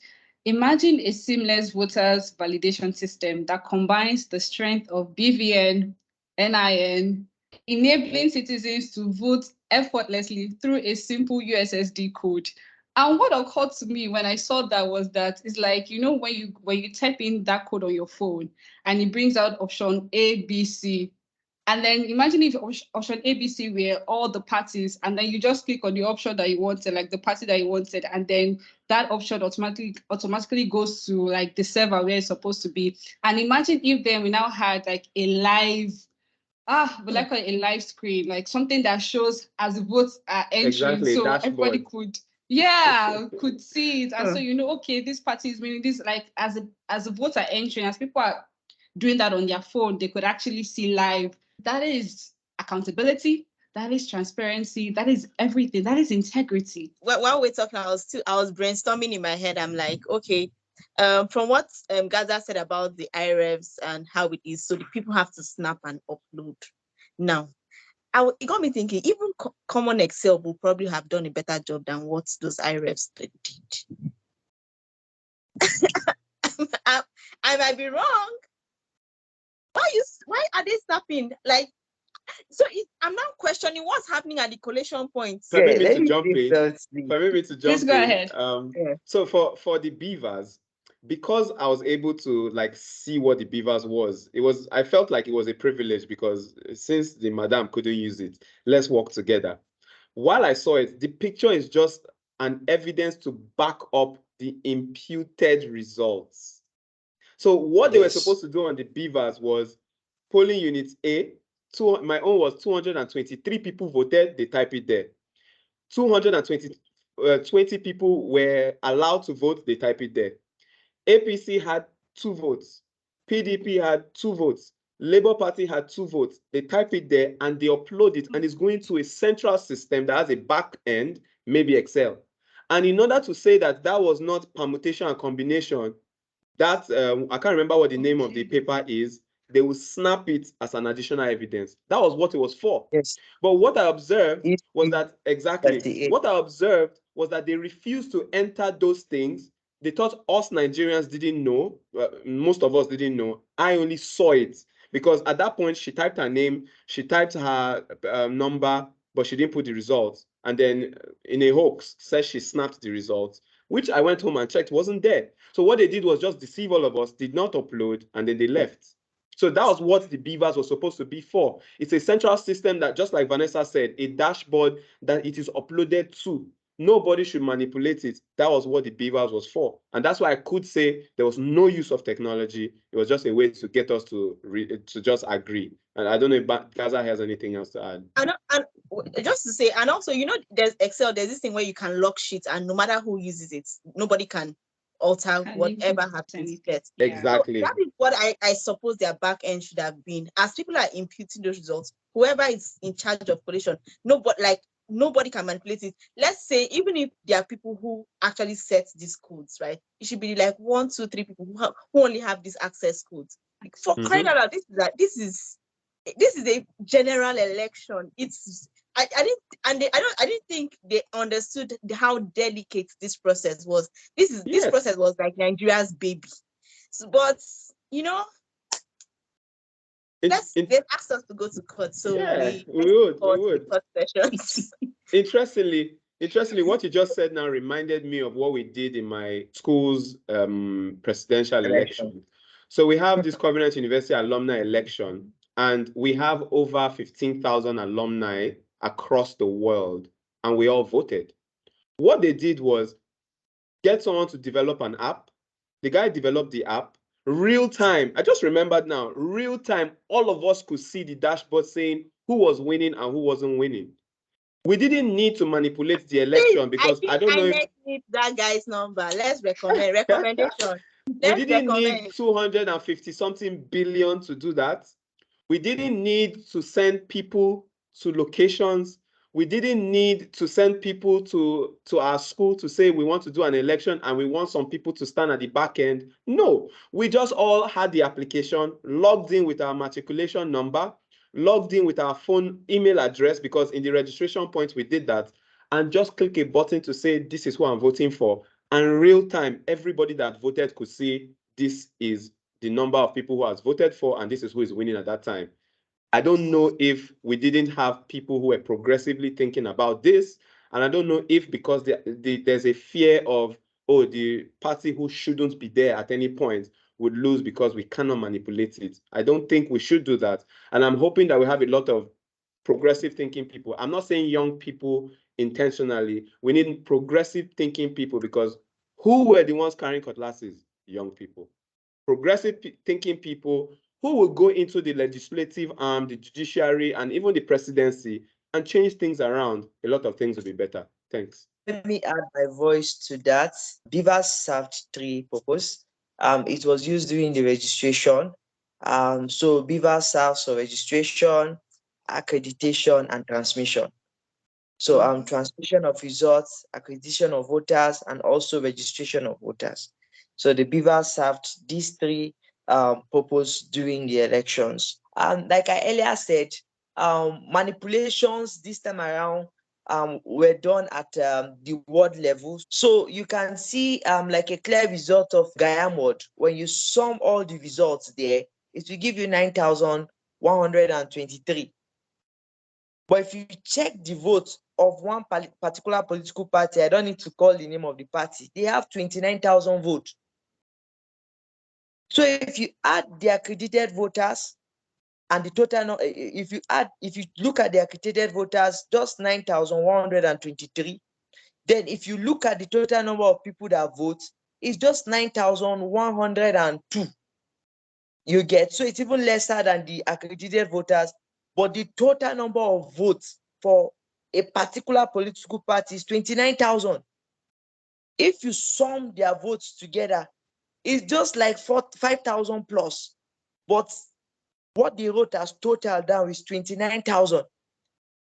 imagine a seamless voters validation system that combines the strength of BVN, NIN, enabling citizens to vote effortlessly through a simple USSD code. And what occurred to me when I saw that was that it's like, when you type in that code on your phone and it brings out option A, B, C, and then imagine if option ABC were all the parties, and then you just click on the option that you wanted, like the party that you wanted, and then that option automatically goes to like the server where it's supposed to be. And imagine if then we now had like a live, we like a live screen, like something that shows as the votes are entering, exactly, so dashboard. Everybody could see it, and so okay, this party is winning. This like as the votes are entering, as people are doing that on their phone, they could actually see live. That is accountability. That is transparency. That is everything. That is integrity. While we're talking, I was brainstorming in my head. I'm like, okay, from what Gaza said about the IREVs and how it is, so the people have to snap and upload. Now, it got me thinking. Even Common Excel will probably have done a better job than what those IREVs did. I might be wrong. Why are they snapping? Like, so I'm now questioning what's happening at the collation point. Permit me to jump in. Please go ahead. So for the beavers, because I was able to like see what the beavers was, I felt like it was a privilege because since the madam couldn't use it, let's work together. While I saw it, the picture is just an evidence to back up the imputed results. So what they were supposed to do on the beavers was polling unit A, my own was 223 people voted, they type it there. 20 people were allowed to vote, they type it there. APC had 2 votes. PDP had 2 votes. Labour Party had 2 votes. They type it there and they upload it, and it's going to a central system that has a back end, maybe Excel. And in order to say that that was not permutation and combination, that I can't remember what the name of the paper is, they will snap it as an additional evidence. That was what it was for. Yes. But what I observed was that, exactly, 38. what I observed was that they refused to enter those things. They thought us Nigerians didn't know. Most of us didn't know. I only saw it because at that point, she typed her name, she typed her number, but she didn't put the results. And then in a hoax, says she snapped the results, which I went home and checked, wasn't there. So what they did was just deceive all of us, did not upload, and then they left. So that was what the beavers were supposed to be for. It's a central system that, just like Vanessa said, a dashboard that it is uploaded to. Nobody should manipulate it. That was what the beavers was for. And that's why I could say there was no use of technology. It was just a way to get us to just agree. And I don't know if Gaza has anything else to add. And just to say, and also, there's Excel, there's this thing where you can lock sheets, and no matter who uses it, nobody can alter whatever has been set. Exactly. So that is what I suppose their back end should have been. As people are imputing those results, whoever is in charge of collation, nobody can manipulate it. Let's say even if there are people who actually set these codes, right? It should be like 1, 2, 3 people who only have these access codes. For crying out loud, this is a general election. I didn't think they understood how delicate this process was. This process was like Nigeria's baby. So, but they asked us to go to court, so we would. Court sessions. Interestingly, what you just said now reminded me of what we did in my school's presidential election. So we have this Covenant University alumni election, and we have over 15,000 alumni across the world, and we all voted. What they did was get someone to develop an app. The guy developed the app. Real time, I just remembered now, real time, all of us could see the dashboard saying who was winning and who wasn't winning. We didn't need to manipulate the election because I don't know if need that guy's number. Let's recommendation. We didn't need 250 something billion to do that. We didn't need to send people to locations. We didn't need to send people to our school to say we want to do an election and we want some people to stand at the back end. No, we just all had the application, logged in with our matriculation number, logged in with our phone email address, because in the registration point we did that, and just click a button to say this is who I'm voting for. And real time, everybody that voted could see this is the number of people who has voted for, and this is who is winning at that time. I don't know if we didn't have people who were progressively thinking about this, and I don't know if because there's a fear of, the party who shouldn't be there at any point would lose because we cannot manipulate it. I don't think we should do that, and I'm hoping that we have a lot of progressive thinking people. I'm not saying young people intentionally. We need progressive thinking people, because who were the ones carrying cutlasses? Young people. Progressive thinking people who will go into the legislative arm, the judiciary, and even the presidency and change things around. A lot of things will be better. Thanks. Let me add my voice to that. Beavers served 3 purposes. It was used during the registration. So Beavers serves for registration, accreditation, and transmission. So transmission of results, accreditation of voters, and also registration of voters. So the Beavers served these 3 purposes during the elections. Like I earlier said, manipulations this time around were done at the ward level. So you can see like a clear result of Gayam ward. When you sum all the results there, it will give you 9,123. But if you check the votes of one particular political party, I don't need to call the name of the party, they have 29,000 votes. So if you add the accredited voters and the total, if you look at the accredited voters, just 9,123. Then if you look at the total number of people that vote, it's just 9,102. You get, so it's even lesser than the accredited voters, but the total number of votes for a particular political party is 29,000. If you sum their votes together, it's just like 5,000 plus. But what they wrote as total down is 29,000.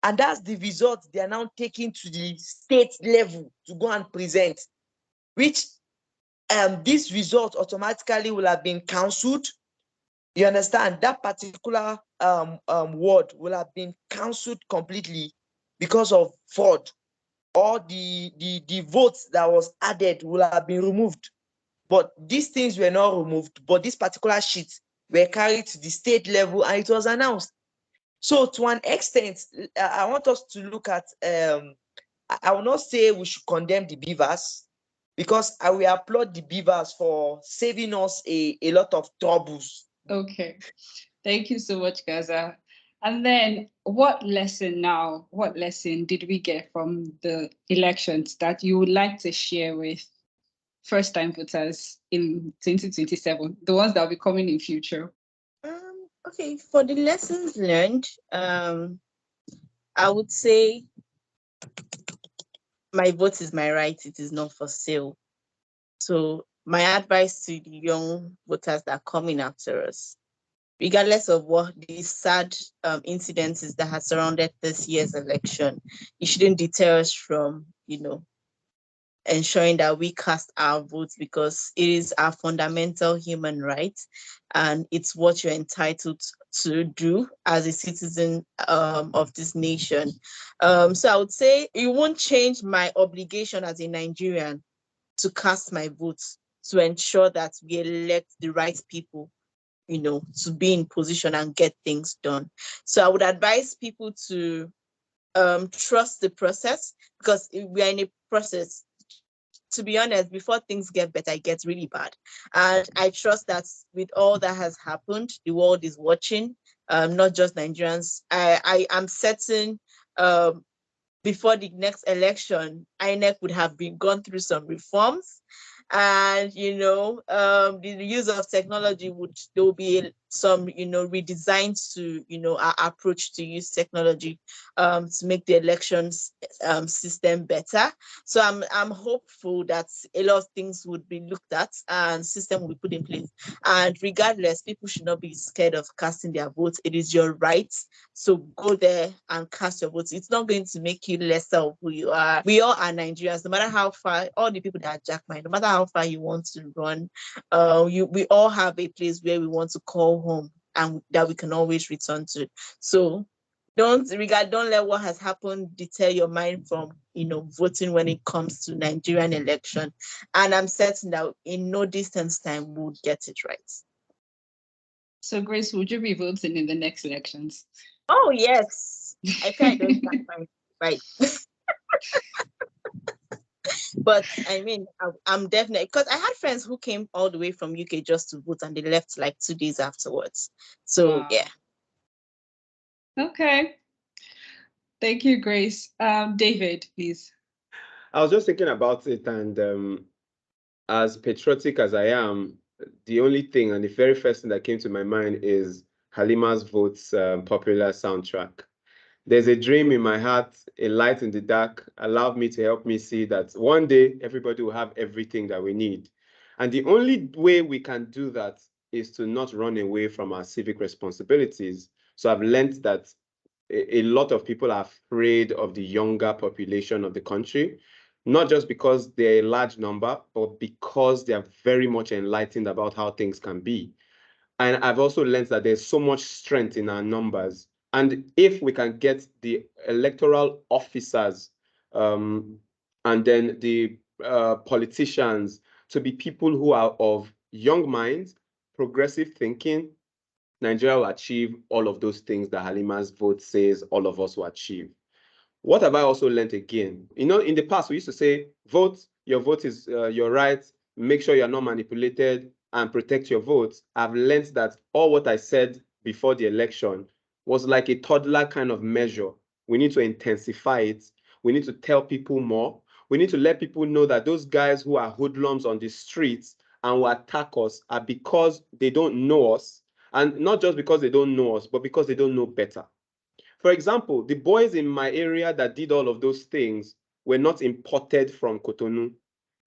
And that's the result they are now taking to the state level to go and present, which this result automatically will have been cancelled. You understand? That particular word will have been cancelled completely because of fraud. Or the votes that was added will have been removed. But these things were not removed, but this particular sheet were carried to the state level and it was announced. So to an extent, I want us to look at, I will not say we should condemn the beavers, because I will applaud the beavers for saving us a lot of troubles. Okay. Thank you so much, Gaza. And then what lesson did we get from the elections that you would like to share with first-time voters in 2027, the ones that will be coming in future? Okay, for the lessons learned, I would say my vote is my right, it is not for sale. So my advice to the young voters that are coming after us, regardless of what these sad incidences that have surrounded this year's election, it shouldn't deter us from, ensuring that we cast our votes, because it is our fundamental human right and it's what you're entitled to do as a citizen of this nation. So I would say it won't change my obligation as a Nigerian to cast my votes to ensure that we elect the right people, to be in position and get things done. So I would advise people to trust the process, because we are in a process. To be honest, before things get better, it gets really bad. And I trust that with all that has happened, the world is watching, not just Nigerians. I am certain before the next election, INEC would have been gone through some reforms. And the use of technology there will be some redesigns to our approach to use technology to make the elections system better. So I'm hopeful that a lot of things would be looked at and system will be put in place. And regardless, people should not be scared of casting their votes. It is your right. So go there and cast your votes. It's not going to make you lesser of who you are. We all are Nigerians, no matter how far, all the people that are jackmine, no matter how far you want to run, we all have a place where we want to call home and that we can always return to. So don't let what has happened deter your mind from voting when it comes to Nigerian election. And I'm certain that in no distance time we'll get it right. So Grace, would you be voting in the next elections? Oh yes, I think I don't stand my right. But I mean, I'm definitely, because I had friends who came all the way from UK just to vote and they left like 2 days afterwards. So Wow. yeah. Okay. Thank you, Grace. David, please. I was just thinking about it, and as patriotic as I am, the only thing and the very first thing that came to my mind is Halima's Votes popular soundtrack. There's a dream in my heart, a light in the dark, allowed me to help me see that one day everybody will have everything that we need. And the only way we can do that is to not run away from our civic responsibilities. So I've learned that a lot of people are afraid of the younger population of the country, not just because they're a large number, but because they are very much enlightened about how things can be. And I've also learned that there's so much strength in our numbers. And if we can get the electoral officers and then the politicians to be people who are of young minds, progressive thinking, Nigeria will achieve all of those things that Halima's vote says all of us will achieve. What have I also learned again? In the past, we used to say, vote, your vote is your right, make sure you're not manipulated, and protect your vote. I've learned that all what I said before the election was like a toddler kind of measure. We need to intensify it. We need to tell people more. We need to let people know that those guys who are hoodlums on the streets and will attack us are because they don't know us. And not just because they don't know us, but because they don't know better. For example, the boys in my area that did all of those things were not imported from Cotonou.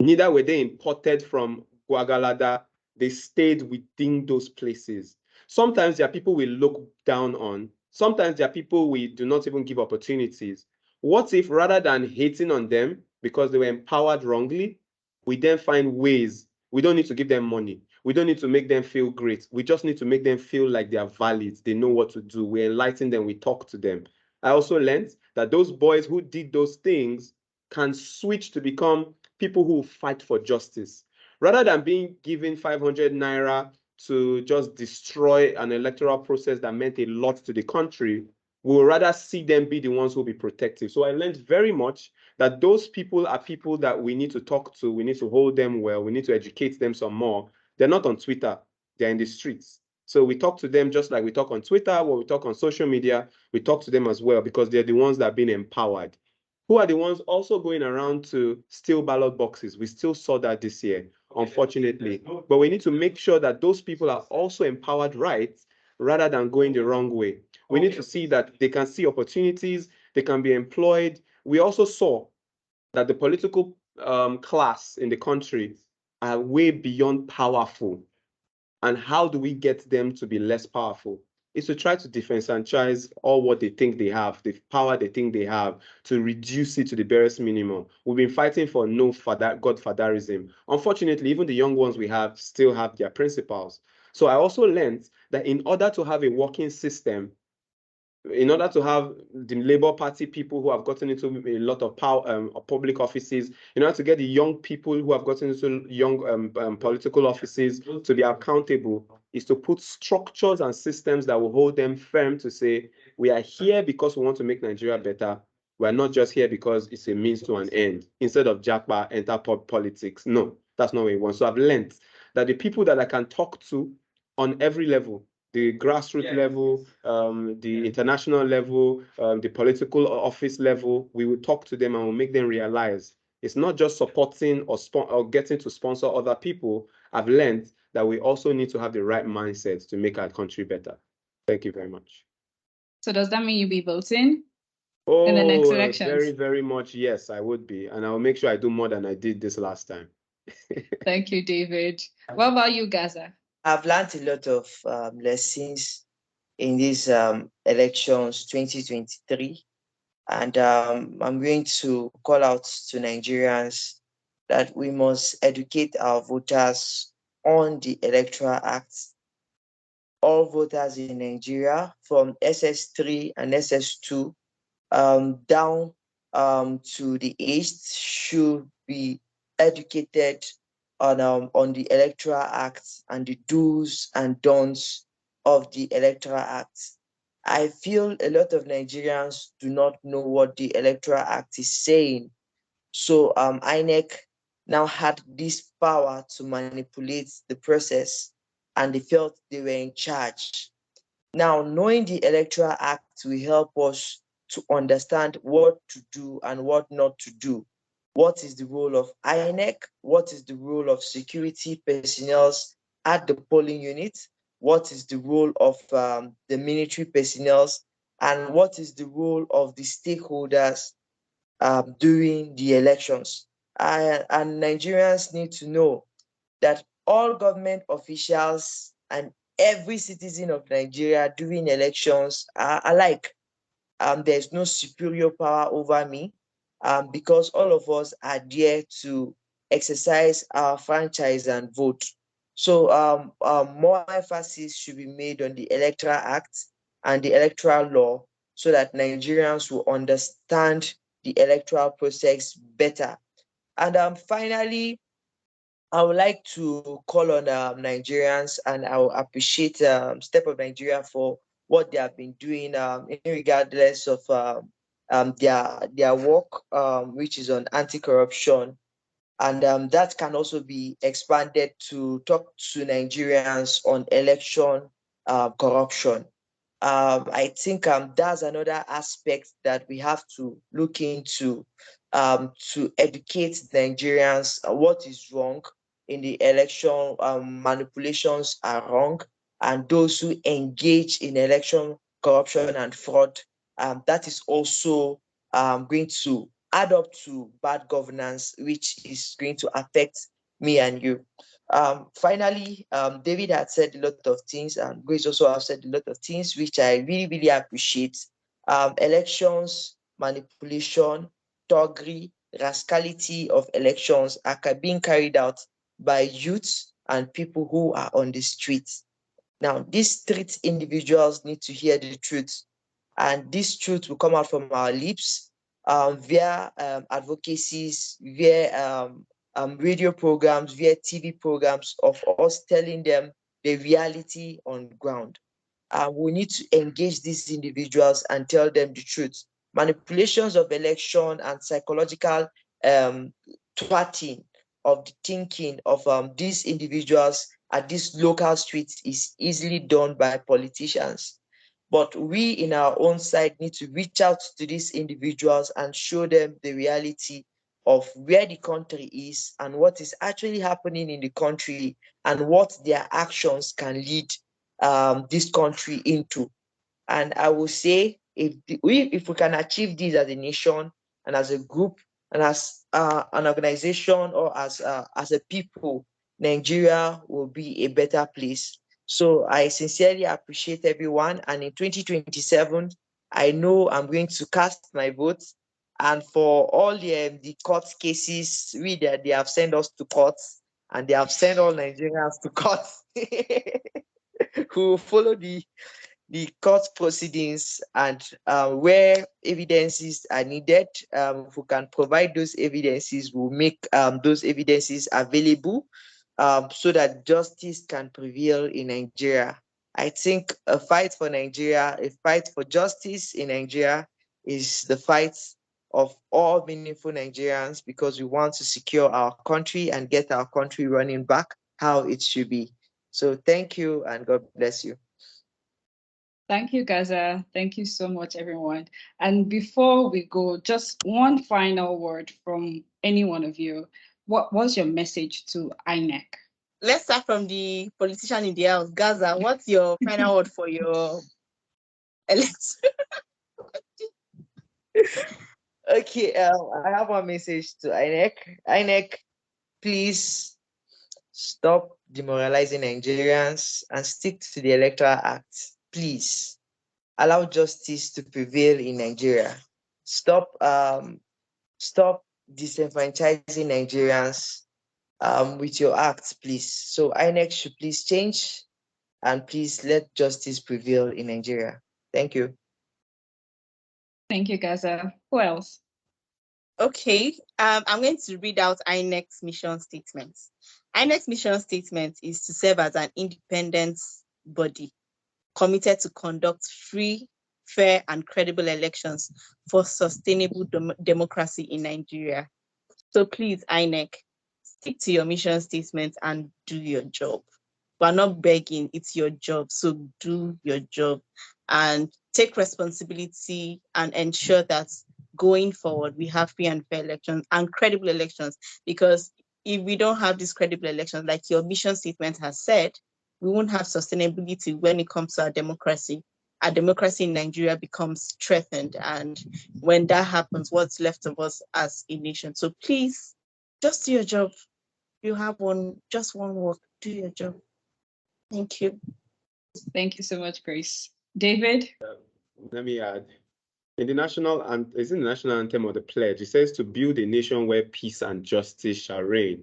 Neither were they imported from Guagalada. They stayed within those places. Sometimes there are people we look down on. Sometimes there are people we do not even give opportunities. What if rather than hating on them because they were empowered wrongly, we then find ways? We don't need to give them money. We don't need to make them feel great. We just need to make them feel like they are valid. They know what to do. We enlighten them. We talk to them. I also learned that those boys who did those things can switch to become people who fight for justice. Rather than being given 500 naira to just destroy an electoral process that meant a lot to the country, we will rather see them be the ones who will be protective. So I learned very much that those people are people that we need to talk to. We need to hold them well. We need to educate them some more. They're not on Twitter. They're in the streets. So we talk to them just like we talk on Twitter or we talk on social media. We talk to them as well because they're the ones that are being empowered. Who are the ones also going around to steal ballot boxes? We still saw that this year, unfortunately. But we need to make sure that those people are also empowered right rather than going the wrong way. We need to see that they can see opportunities, they can be employed. We also saw that the political class in the country are way beyond powerful. And how do we get them to be less powerful? Is to try to disenfranchise all what they think they have, the power they think they have, to reduce it to the barest minimum. We've been fighting for no godfatherism. Unfortunately, even the young ones we have still have their principles. So I also learned that in order to have a working system, in order to have the Labour Party people who have gotten into a lot of power, public offices, in order to get the young people who have gotten into young political offices to be accountable, is to put structures and systems that will hold them firm to say, we are here because we want to make Nigeria better. We're not just here because it's a means to an end. Instead of Japa, enter politics. No, that's not what we want. So I've learned that the people that I can talk to on every level, the grassroots level, the international level, the political office level, we will talk to them and we'll make them realize it's not just supporting or getting to sponsor other people. I've learned that we also need to have the right mindset to make our country better. Thank you very much. So does that mean you'll be voting in the next elections? Very, very much, yes, I would be. And I'll make sure I do more than I did this last time. Thank you, David. What about you, Gaza? I've learned a lot of lessons in these elections 2023. And I'm going to call out to Nigerians that we must educate our voters on the Electoral Act. All voters in Nigeria from SS3 and SS2 down to the East should be educated on the Electoral Act and the do's and don'ts of the Electoral Act. I feel a lot of Nigerians do not know what the Electoral Act is saying. So INEC now had this power to manipulate the process and they felt they were in charge. Now, knowing the Electoral Act will help us to understand what to do and what not to do. What is the role of INEC? What is the role of security personnel at the polling unit? What is the role of the military personnel? And what is the role of the stakeholders during the elections? And Nigerians need to know that all government officials and every citizen of Nigeria during elections are alike. There's no superior power over me because all of us are there to exercise our franchise and vote. So more emphasis should be made on the Electoral Act and the electoral law so that Nigerians will understand the electoral process better. And finally, I would like to call on Nigerians, and I will appreciate Step of Nigeria for what they have been doing, regardless of their work, which is on anti-corruption, and that can also be expanded to talk to Nigerians on election corruption. I think that's another aspect that we have to look into to educate Nigerians what is wrong in the election. Manipulations are wrong, and those who engage in election corruption and fraud, that is also going to add up to bad governance, which is going to affect me and you. Finally, David had said a lot of things, and Grace also have said a lot of things, which I really, really appreciate. Elections, manipulation, thuggery, rascality of elections are being carried out by youths and people who are on the streets. Now, these street individuals need to hear the truth, and this truth will come out from our lips via advocacies, via radio programs, via TV programs of us telling them the reality on ground. We need to engage these individuals and tell them the truth. Manipulations of election and psychological thwarting of the thinking of these individuals at these local streets is easily done by politicians. But we in our own side need to reach out to these individuals and show them the reality of where the country is and what is actually happening in the country and what their actions can lead this country into. And I will say, if we can achieve this as a nation and as a group and as an organization or as a people, Nigeria will be a better place. So I sincerely appreciate everyone. And in 2027, I know I'm going to cast my vote. And for all the court cases, they have sent us to courts and they have sent all Nigerians to court who will follow the court proceedings, and where evidences are needed, if we can provide those evidences, we'll make those evidences available so that justice can prevail in Nigeria. I think a fight for Nigeria, a fight for justice in Nigeria is the fight of all meaningful Nigerians, because we want to secure our country and get our country running back how it should be. So thank you and God bless you. Thank you, Gaza. Thank you so much, everyone. And before we go, just one final word from any one of you. What was your message to INEC? Let's start from the politician in the house. Gaza, what's your final word for your election? Okay, I have one message to INEC. INEC, please stop demoralizing Nigerians and stick to the Electoral Act. Please allow justice to prevail in Nigeria. Stop disenfranchising Nigerians with your acts, please. So INEC should please change and please let justice prevail in Nigeria. Thank you. Thank you, Gaza. Who else? Okay, I'm going to read out INEC's mission statement. INEC's mission statement is to serve as an independent body committed to conduct free, fair, and credible elections for sustainable democracy in Nigeria. So please, INEC, stick to your mission statement and do your job. We're not begging, it's your job. So do your job and take responsibility and ensure that going forward, we have free and fair elections and credible elections. Because if we don't have these credible elections, like your mission statement has said, we won't have sustainability when it comes to our democracy. Our democracy in Nigeria becomes threatened. And when that happens, what's left of us as a nation? So please, just do your job. You have just one work, do your job. Thank you. Thank you so much, Grace. David? Let me add. In the national anthem or the pledge, it says to build a nation where peace and justice shall reign.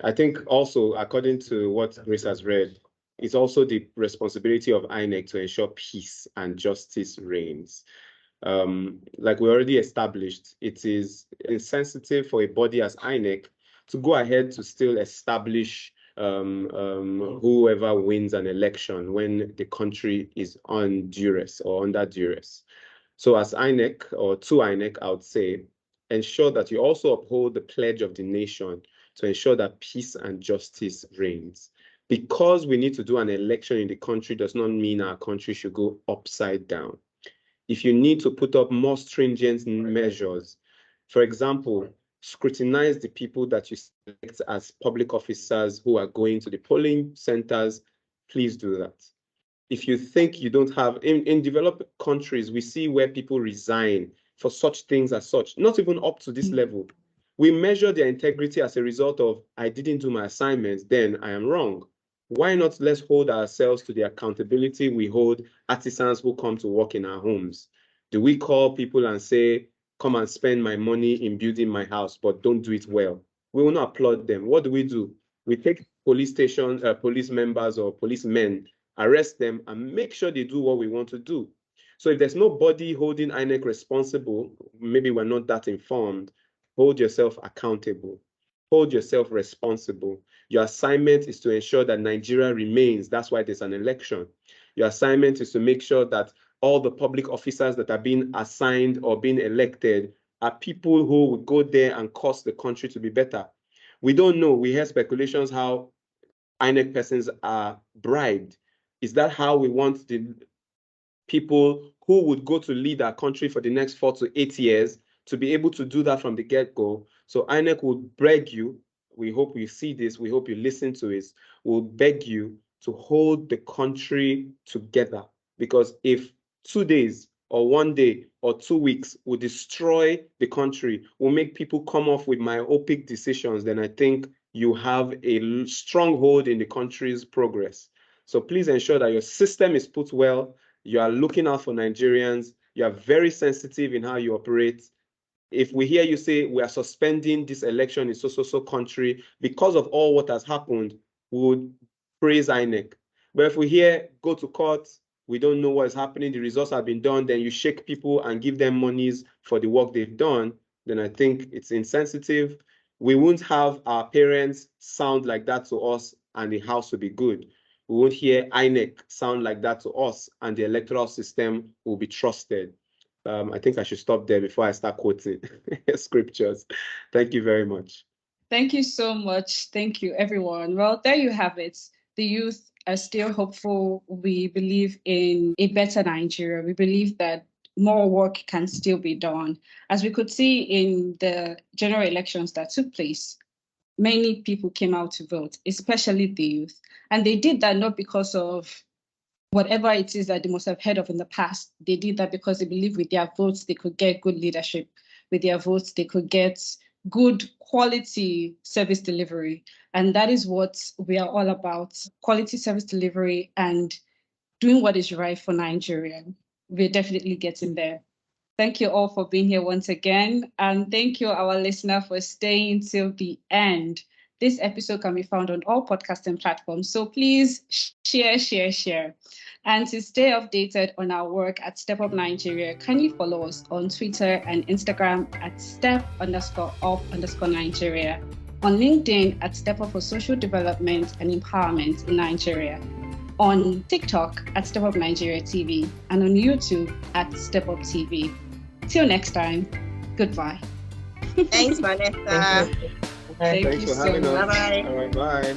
I think also, according to what Grace has read, it's also the responsibility of INEC to ensure peace and justice reigns. Like we already established, it is insensitive for a body as INEC to go ahead to still establish whoever wins an election when the country is on duress or under duress. So as INEC, or to INEC, I would say, ensure that you also uphold the pledge of the nation to ensure that peace and justice reigns. Because we need to do an election in the country does not mean our country should go upside down. If you need to put up more stringent measures, for example, scrutinize the people that you select as public officers who are going to the polling centers, please do that. If you think you don't have, in developed countries, we see where people resign for such things as such, not even up to this level. We measure their integrity as a result of, I didn't do my assignments, then I am wrong. Why not let's hold ourselves to the accountability we hold artisans who come to work in our homes? Do we call people and say, come and spend my money in building my house, but don't do it well? We will not applaud them. What do? We take police stations, police members or policemen, arrest them and make sure they do what we want to do. So if there's nobody holding INEC responsible, maybe we're not that informed, hold yourself accountable. Hold yourself responsible. Your assignment is to ensure that Nigeria remains. That's why there's an election. Your assignment is to make sure that all the public officers that are being assigned or being elected are people who would go there and cause the country to be better. We don't know. We hear speculations how INEC persons are bribed. Is that how we want the people who would go to lead our country for the next 4 to 8 years to be able to do that from the get-go? So INEC will beg you, we hope you see this, we hope you listen to it, will beg you to hold the country together. Because if 2 days or 1 day or 2 weeks will destroy the country, will make people come off with myopic decisions, then I think you have a stronghold in the country's progress. So please ensure that your system is put well, you are looking out for Nigerians, you are very sensitive in how you operate. If we hear you say we are suspending this election in so country because of all what has happened, we would praise INEC. But if we hear go to court, we don't know what is happening, the results have been done, then you shake people and give them monies for the work they've done, then I think it's insensitive. We won't have our parents sound like that to us and the house will be good. We won't hear INEC sound like that to us and the electoral system will be trusted. I think I should stop there before I start quoting scriptures. Thank you very much. Thank you so much. Thank you, everyone. Well, there you have it. The youth are still hopeful. We believe in a better Nigeria. We believe that more work can still be done. As we could see in the general elections that took place, many people came out to vote, especially the youth. And they did that not because of whatever it is that they must have heard of in the past. They did that because they believe with their votes, they could get good leadership. With their votes, they could get good quality service delivery. And that is what we are all about, quality service delivery and doing what is right for Nigeria. We're definitely getting there. Thank you all for being here once again. And thank you, our listener, for staying till the end. This episode can be found on all podcasting platforms. So please share. And to stay updated on our work at Step Up Nigeria, can you follow us on Twitter and Instagram at step_up_Nigeria, on LinkedIn at Step Up for Social Development and Empowerment in Nigeria, on TikTok at Step Up Nigeria TV, and on YouTube at Step Up TV. Till next time, goodbye. Thanks, Vanessa. Thanks for having us. Bye-bye. All right, bye.